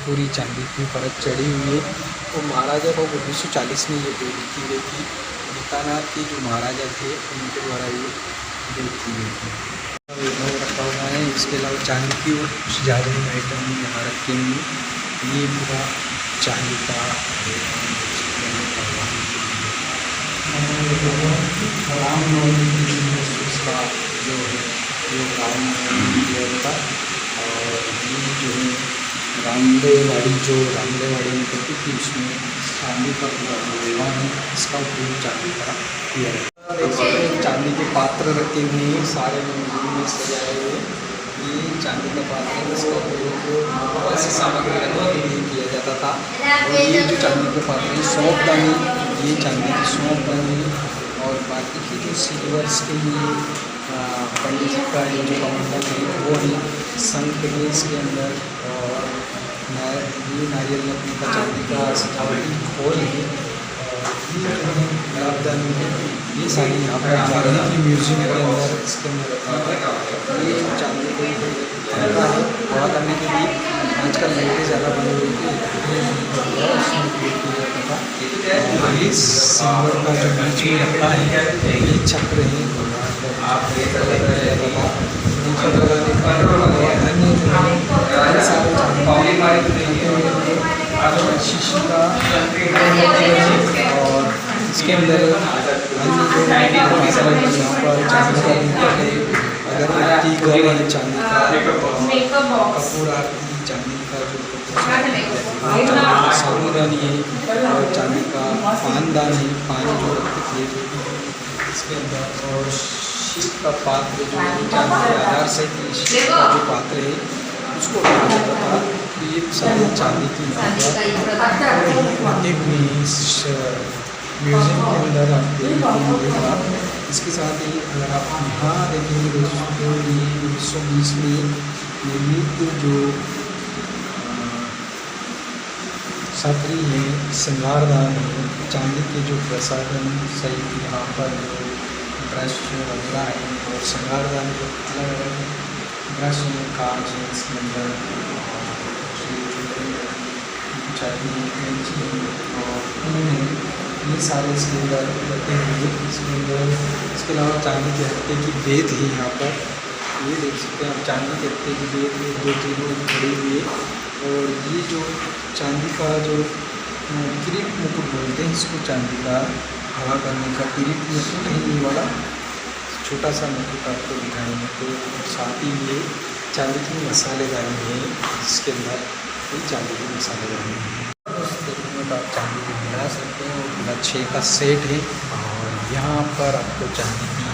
पूरी चांदी की परत चढ़ी हुई है। तो महाराजा को 1940 में ये बेटी की गई थी। बीकानाथ के जो महाराजा थे उनके द्वारा ये बेटी की गई थी। वैभव रखा हुआ है। इसके अलावा चांदी की और कुछ ज़्यादा आइटम यहाँ रखे हुए। ये पूरा चांदी का रामनवमी उसका जो है वो रामनवमी का। और ये जो है रामदेवाड़ी जो रामदेवाड़ी में करती थी उसमें चांदी का पूरा व्यवहार है, इसका उपयोग चांदी का किया जाता है। चांदी के पात्र रखे हुए हैं सारे मंदिर में सजाए हुए। ये चांदी का पात्र है, इसका उपयोग ऐसी सामग्री रखने के लिए किया जाता था। और ये जो चांदी के पात्र है सौंपदानी, ये चांदी की सौंपदानी। और बाकी की जो सिल्वर्स के लिए पंडित जी का ये जो कमंडल है वो है, शंख है इसके अंदर। और ये नारियल लकड़ी का चांदी का सजावटी खोल है। और ये जो है गुलाबदानी है, ये सारी यहाँ पर चांदी की म्यूज़ियम के अंदर इसके अंदर रखी है। ये चांदी को हल्का है हवा करने के लिए। आजकल लाइटें ज़्यादा बनी हुई थी उसमें उपयोग किया जाता था। और ये सिल्वर का जो बीच में रखा है ये चक्र है, शीशी का। और इसके अंदर अन्य जो पर चांदी का दीपक है, अगरबत्ती गम है चांदी का, कपूर आरती चांदी का जो साबुदानी है और चांदी का पानदान है, पान जो रखते थे इसके अंदर। और शीत का पात्र जो चांदी के आधार से शीत का जो पात्र है उसको रखा जाता था। तो ये सारी चांदी की लगे हुए हैं इस म्यूज़ियम के अंदर आप देखिएगा। इसके साथ ही अगर आप यहाँ देखेंगे दोस्तों, ये 1920 में निर्मित जो छतरी है, श्रृंगारदान है, चांदी के जो प्रसाधन सहित यहाँ पर जो ब्रश वगैरह है और श्रृंगारदान जो अलग अलग ब्रश है, कांच है इसके अंदर, और ये सारे इसके अंदर लगे हुए। इसके अंदर इसके अलावा चांदी के हत्थे की बेत है यहाँ पर, ये देख सकते हैं आप। चांदी के हत्थे की बेत में 2-3 खड़ी हुई है। और ये जो चांदी का जो किरीट मुकुट बोलते हैं इसको, चांदी का हवा करने का किरीट मुकुट है ये वाला, छोटा सा मुकुट आपको दिखाएंगे। तो साथ ही ये चांदी की मसालेदानी है, इसके अंदर ये चांदी की मसालेदानी है। देखने तो आप चांदी की मिला सकते हैं। और 6 का सेट है। और यहाँ पर आपको चांदी की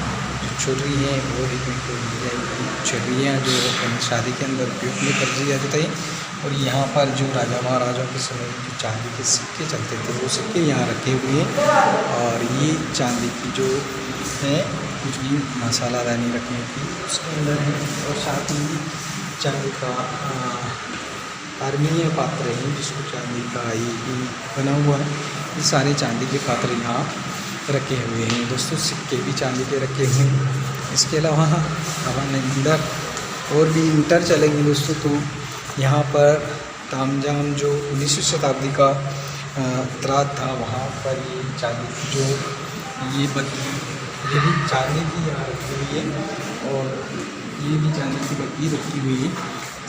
छुरी हैं वो देखने को मिल जाएगी, छुरियाँ जो अपन शादी के अंदर उपयोग में कर दी जाती थी। और यहाँ पर जो राजा महाराजाओं के समय में जो चांदी के सिक्के चलते थे वो सिक्के यहाँ रखे हुए हैं। और ये चांदी की जो है कुछ भी मसाला दानी रखने की उसके अंदर है। और साथ ही चांदी का आर्मीय पात्र है जिसको चांदी का ये बना हुआ है। ये सारे चांदी के पात्र यहाँ रखे हुए हैं दोस्तों, सिक्के भी चांदी के रखे हुए हैं। इसके अलावा अपन अंदर और भी इंटर चलेंगे दोस्तों, तो यहाँ पर तामझाम जो 19वीं शताब्दी का उत्तरार्ध था वहाँ पर ये चांदी की जो ये बत्ती ये भी चांदी की यहाँ रखी हुई है। और ये भी चांदी की बत्ती रखी हुई है।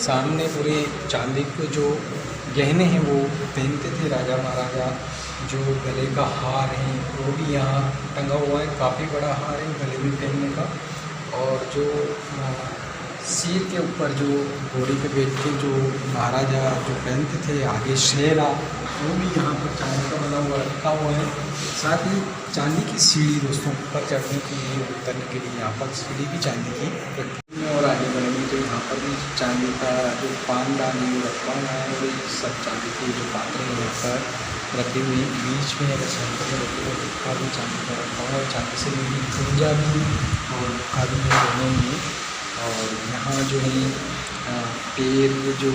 सामने पूरे चांदी के जो गहने हैं वो पहनते थे राजा महाराजा। जो गले का हार है वो भी यहाँ टंगा हुआ है, काफ़ी बड़ा हार है गले में पहनने का। और जो सिर के ऊपर जो घोड़ी पे बैठ के जो महाराजा जो पहनते थे आगे शेरा, वो भी यहाँ पर चांदी का बना हुआ रखा हुआ है। साथ ही चांदी की सीढ़ी दोस्तों ऊपर चढ़ने के लिए उतरने के लिए यहाँ पर सीढ़ी भी चांदी की रखी है। और आगे बढ़ेंगे तो यहाँ पर भी चांदी का जो पानदान है वो रखा हुआ है। और सब चांदी के जो पात्र हैं यहाँ पर रखे हुए हैं। बीच में अगर सेंटर में रखे हुए का भी चांदी का रखा हुआ है। चांदी से भी पूंजा भी और आदि में दोनों ही। और यहाँ जो है पैर जो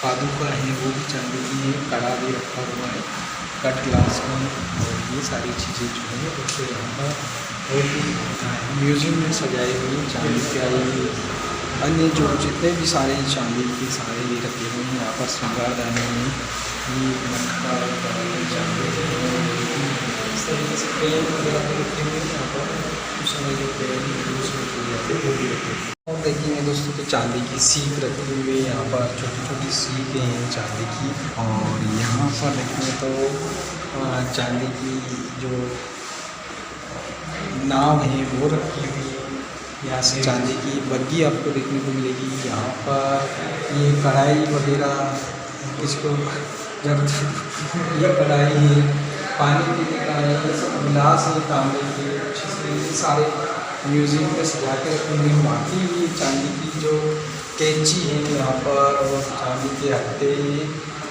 पादुका है वो भी चांदी की है, कड़ा भी रखा हुआ है कट ग्लास में। और ये सारी चीज़ें जो है दोस्तों यहाँ पर और भी म्यूज़ियम में सजाई हुई चांदी का ये अन्य जो जितने भी सारे चांदी के सारे ये रखे हुए हैं। यहाँ पर श्रृंगारदानी में ये मटका चांदी इस तरीके से पेन वगैरह भी रखे हुए हैं यहाँ पर। उस समय जो पेन यूज़ में किए जाते वो भी रखे हुए। और देखिए दोस्तों तो चांदी की सीख रखी हुई है यहाँ पर, छोटी छोटी सीखें हैं चांदी की। और यहाँ पर देखें तो चांदी की जो नाव है वो रखी हुई है। यहाँ से चांदी की बग्गी आपको देखने को मिलेगी। यहाँ पर ये कढ़ाई वगैरह किसको जब ये कढ़ाई है, पानी पीने का है, ये सब गिलास है तांबे के, अच्छे से ये सारे म्यूज़ियम में सजा के रखे हुए हैं। बाकी ये चांदी की जो कैंची है यहाँ पर और चांदी के हत्थे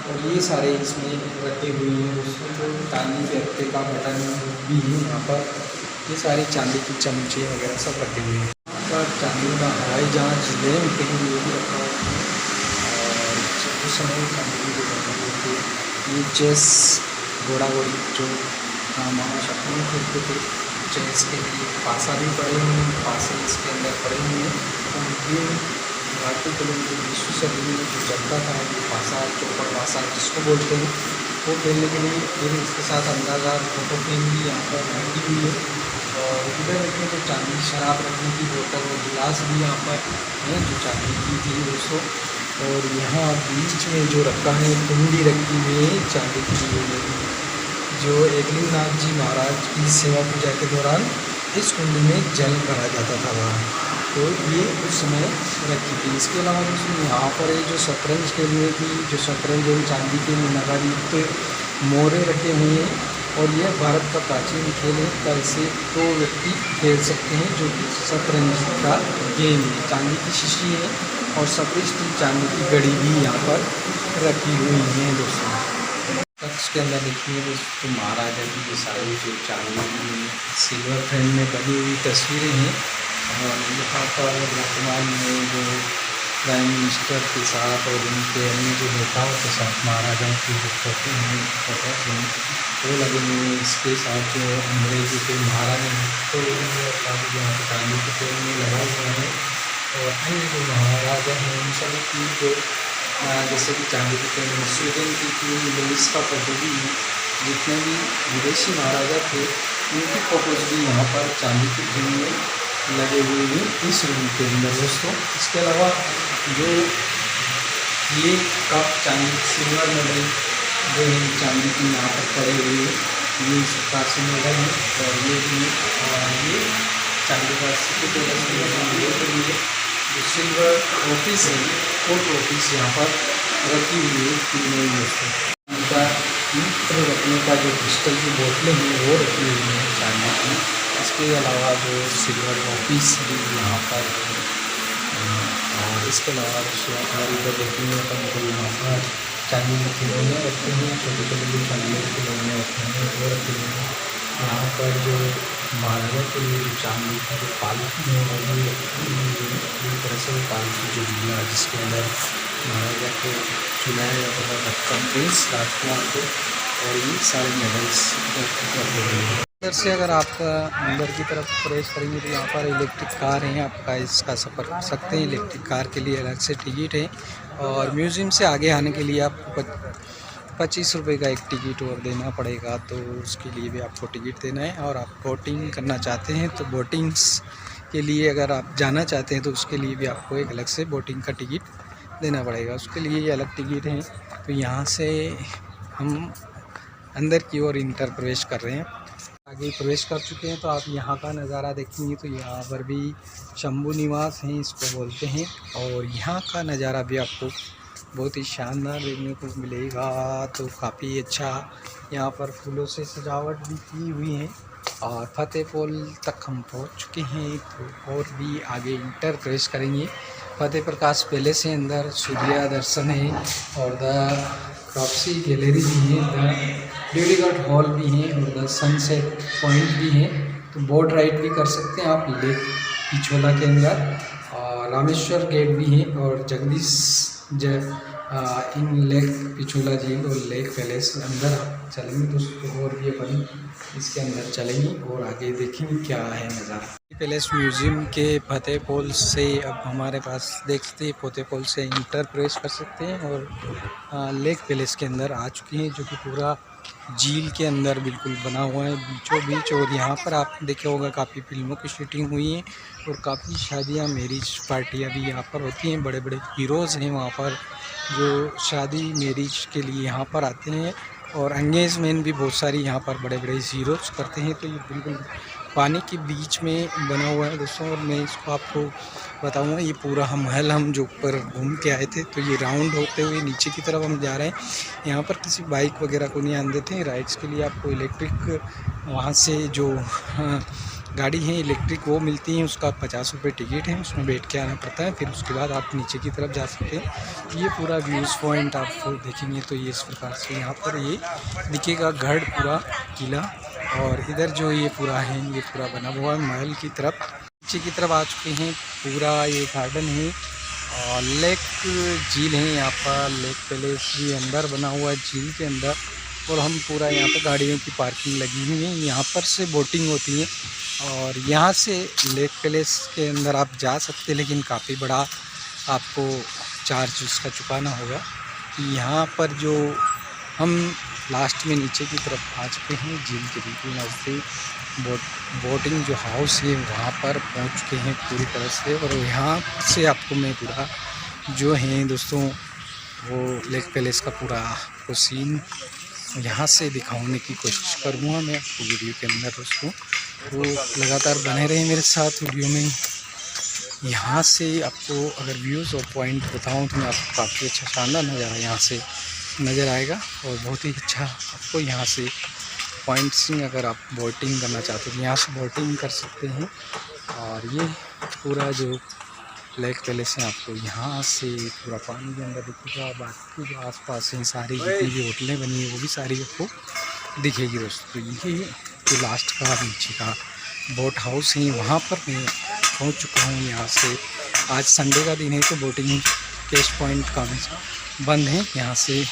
और ये सारे इसमें रखे हुए हैं। उसमें जो चांदी के हत्थे का बटन भी है यहाँ पर। ये सारी चांदी की चमचे वगैरह सब रखे हुए हैं। यहाँ पर चांदी का हवाई जहाज लैंप के लिए भी रखा हुआ है। और उस समय चांदी की जो बने हुए थे ये चेस घोड़ा घोड़ी जो महाशक्ति में खेलते थे, चेस के लिए पासा भी पड़े हुए हैं, पासे इसके अंदर पड़े हुए हैं। और ये भारतीय खेलों में 20वीं सदी में जो चलता था ये पासा चौपड़ पासा जिसको बोलते हैं वो खेलने के लिए। फिर इसके साथ अंदाज़ा फोटो फ्रेम भी यहाँ पर रखी हुई है। और इधर देखें तो चांदी शराब रखने की बोतल और गिलास भी यहाँ पर है जो चांदी की थी दोस्तों। और यहाँ बीच में जो रखा है कुंडी रखी हुई है चांदी की, जो एकलिंगनाथ जी महाराज की सेवा पूजा के दौरान इस कुंडी में जल भरा जाता था वहाँ, तो ये उस समय रखी थी। इसके अलावा दोस्तों यहाँ पर जो शतरंज खेलने की जो शतरंज और चांदी के नगायुक्त मोहरे रखे हुए हैं। और यह भारत का प्राचीन खेल है, का इसे 2 व्यक्ति खेल सकते हैं जो कि शतरंज का गेम है। चांदी की शीशी है और सफेद चांदी की घड़ी भी यहाँ पर रखी हुई है दोस्तों। कक्ष के अंदर देखिए दोस्तों महाराजा की ये सारी जो चांदी की सिल्वर फ्रेम में बनी हुई तस्वीरें हैं। और यहाँ पर वर्तमान में जो प्राइम मिनिस्टर के साथ और उनके अन्य जो नेताओं के साथ महाराजाओं की जो फोटो हैं वो लगे हुए हैं। इसके साथ जो अंग्रेजी के महारानी तो यहाँ पर चांदी के पेड़ में लगा हुआ है। और अन्य जो महाराजा हैं उन सभी की जो जैसे कि चांदी के पेड़ में स्वीडन की क्वीन लुइस का फोटो भी है। जितने भी विदेशी महाराजा थे उनकी फोटोज़ भी यहाँ पर चांदी की फ्रेम में लगे हुए हैं इस रूम के अंदर दोस्तों। इसके अलावा जो ये कप चांदी सिल्वर मेडल जो है चांदी की यहाँ पर पड़े हुए हैं, ये इस प्रकार से मेडल है। और ये भी ये चांदी का सिक्के जो सिल्वर ट्रॉफीज है वो ट्रॉफीज यहाँ पर रखी हुई है तीनों दोस्तों। उनका मूत्र रखने का जो क्रिस्टल की बोतलें हैं वो रखी हुई हैं चांदी की। इसके इसके अलावा जो सिल्वर ऑफिस भी यहाँ पर है। और इसके अलावा हमारे इधर देखेंगे तो यहाँ पर चांदी के खिलौने रखे हैं, छोटे छोटे जो चांदी के खिलौने रखे हैं वो रखे हैं। यहाँ पर जो महाराजा के लिए जो चांदी की जो पालकी है वो भी एक तरह से पालकी जो झूला जिसके अंदर महाराजा को झुलाया जाता था दक्कन प्रिंस राजकुमार को, और ये सारे मेडल्स रखे हुए हैं। इधर से अगर आप अंदर की तरफ प्रवेश करेंगे तो यहाँ पर इलेक्ट्रिक कार हैं, आपका इसका सफ़र कर सकते हैं। इलेक्ट्रिक कार के लिए अलग से टिकट है, और म्यूज़ियम से आगे आने के लिए आपको 25 रुपये का एक टिकट और देना पड़ेगा, तो उसके लिए भी आपको टिकट देना है। और आप बोटिंग करना चाहते हैं तो बोटिंग्स के लिए अगर आप जाना चाहते हैं तो उसके लिए भी आपको एक अलग से बोटिंग का टिकट देना पड़ेगा, उसके लिए अलग टिकट हैं। तो यहाँ से हम अंदर की ओर इंटर प्रवेश कर रहे हैं, आगे प्रवेश कर चुके हैं। तो आप यहाँ का नज़ारा देखेंगे तो यहाँ पर भी शंभू निवास हैं इसको बोलते हैं, और यहाँ का नज़ारा भी आपको बहुत ही शानदार देखने को मिलेगा। तो काफ़ी अच्छा यहाँ पर फूलों से सजावट भी की हुई है, और फतेहपुर तक हम पहुँच चुके हैं। तो और भी आगे इंटर प्रवेश करेंगे। फतेह प्रकाश पैलेस है, अंदर सूर्य दर्शन है, और द क्रॉप्सी गैलरी भी है, द ड्यूलीगढ़ हॉल भी है, और द सनसेट पॉइंट भी है। तो बोट राइड भी कर सकते हैं आप लेक पिछोला के अंदर, और रामेश्वर गेट भी है, और जगदीश इन लेक पिछोला झील और लेक पैलेस अंदर चलेंगे दोस्तों, और भी अपन इसके अंदर चलेंगे और आगे देखेंगे क्या है नज़ारा। पैलेस म्यूज़ियम के फतेहपुर से अब हमारे पास देखते हैं, फतेहपुर से इंटर प्रवेश कर सकते हैं, और लेक पैलेस के अंदर आ चुके हैं, जो कि पूरा झील के अंदर बिल्कुल बना हुआ है बीचों बीच। और यहाँ पर आप देखे होगा काफ़ी फिल्मों की शूटिंग हुई है, और काफ़ी शादियाँ मैरिज पार्टियाँ भी यहाँ पर होती हैं। बड़े बड़े हीरोज़ हैं वहाँ पर जो शादी मैरिज के लिए यहाँ पर आते हैं, और एंगेजमेंट भी बहुत सारी यहाँ पर बड़े बड़े हीरोज़ करते हैं। तो ये बिल्कुल पानी के बीच में बना हुआ है दोस्तों, और मैं इसको आपको बताऊंगा। ये पूरा महल हम जो ऊपर घूम के आए थे, तो ये राउंड होते हुए नीचे की तरफ हम जा रहे हैं। यहाँ पर किसी बाइक वगैरह को नहीं आने देते हैं। राइड्स के लिए आपको इलेक्ट्रिक वहाँ से जो गाड़ी है इलेक्ट्रिक वो मिलती है, उसका 50 रुपये टिकट है, उसमें बैठ के आना पड़ता है। फिर उसके बाद आप नीचे की तरफ जा सकते हैं। ये पूरा व्यूज़ पॉइंट आप देखेंगे तो ये इस प्रकार से यहाँ पर ये दिखेगा गढ़ पूरा किला, और इधर जो ये पूरा है ये पूरा बना हुआ है महल की तरफ। नीचे की तरफ आ चुके हैं, पूरा ये गार्डन है, और लेक झील है यहाँ पर। लेक पैलेस भी अंदर बना हुआ है झील के अंदर, और हम पूरा यहाँ पर गाड़ियों की पार्किंग लगी हुई है। यहाँ पर से बोटिंग होती है, और यहाँ से लेक पैलेस के अंदर आप जा सकते हैं, लेकिन काफ़ी बड़ा आपको चार्ज उसका चुकाना होगा। यहाँ पर जो हम लास्ट में नीचे की तरफ आ चुके हैं, झील के बिल्कुल नज़दीक बोटिंग जो हाउस है वहाँ पर पहुँच चुके हैं पूरी तरह से। और यहाँ से आपको मैं पूरा जो है दोस्तों वो लेक पैलेस का पूरा को सीन यहाँ से दिखाने की कोशिश करूँगा मैं आपको वीडियो के अंदर दोस्तों। तो लगातार बने रहे मेरे साथ वीडियो में। यहाँ से आपको अगर व्यूज़ और पॉइंट बताऊँ तो मैं आपको काफ़ी अच्छा शानदार नज़ारा यहाँ से नज़र आएगा, और बहुत ही अच्छा आपको यहाँ से पॉइंट्सिंग अगर आप बोटिंग करना चाहते हैं यहाँ से बोटिंग कर सकते हैं। और ये पूरा जो लेक पैलेस है आपको यहाँ से पूरा पानी के अंदर दिखेगा। बाकी जो आसपास हैं सारी जितनी भी होटलें बनी है वो भी सारी आपको दिखेगी दोस्तों। ये जो लास्ट का नीचे का बोट हाउस है वहाँ पर मैं पहुँच चुका हूँ। यहाँ से आज संडे का दिन है तो बोटिंग कैश पॉइंट का बंद है। यहाँ से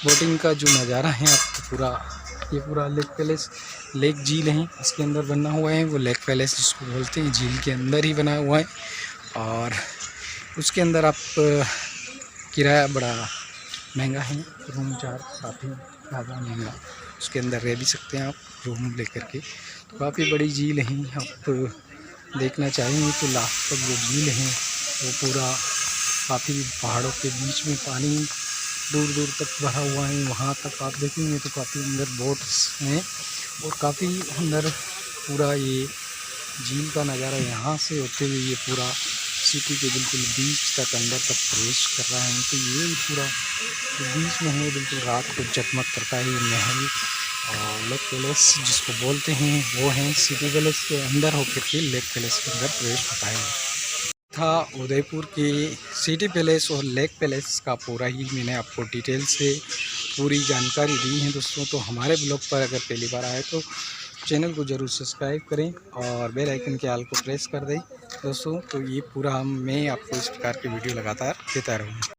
बोटिंग का जो नज़ारा है आपको पूरा ये पूरा लेक पैलेस लेक झील है इसके अंदर बना हुआ है। वो लेक पैलेस जिसको बोलते हैं झील के अंदर ही बना हुआ है, और उसके अंदर आप किराया बड़ा महंगा है, रूम चार्ज काफ़ी ज़्यादा महंगा, उसके अंदर रह भी सकते हैं आप रूम लेकर के। तो काफ़ी बड़ी झील है, आप देखना चाहेंगे तो लास्ट तक जो झील है वो पूरा काफ़ी पहाड़ों के बीच में पानी दूर दूर तक भरा हुआ है। वहाँ तक आप देखेंगे तो काफ़ी अंदर बोट्स हैं, और काफ़ी अंदर पूरा ये झील का नज़ारा यहाँ से होते हुए ये पूरा सिटी के बिल्कुल बीच तक अंदर तक प्रवेश कर रहा है। तो ये पूरा बीच में है, बिल्कुल रात को जगमग करता है ये महल, और लेक पैलेस जिसको बोलते हैं वो हैं सिटी पैलेस के अंदर होकर के लेक पैलेस के अंदर प्रवेश होता है। था उदयपुर की सिटी पैलेस और लेक पैलेस का पूरा ही मैंने आपको डिटेल से पूरी जानकारी दी है दोस्तों। तो हमारे ब्लॉग पर अगर पहली बार आए तो चैनल को ज़रूर सब्सक्राइब करें और बेल आइकन के आल को प्रेस कर दें दोस्तों। तो ये पूरा मैं आपको इस प्रकार की वीडियो लगातार देता रहूँगा।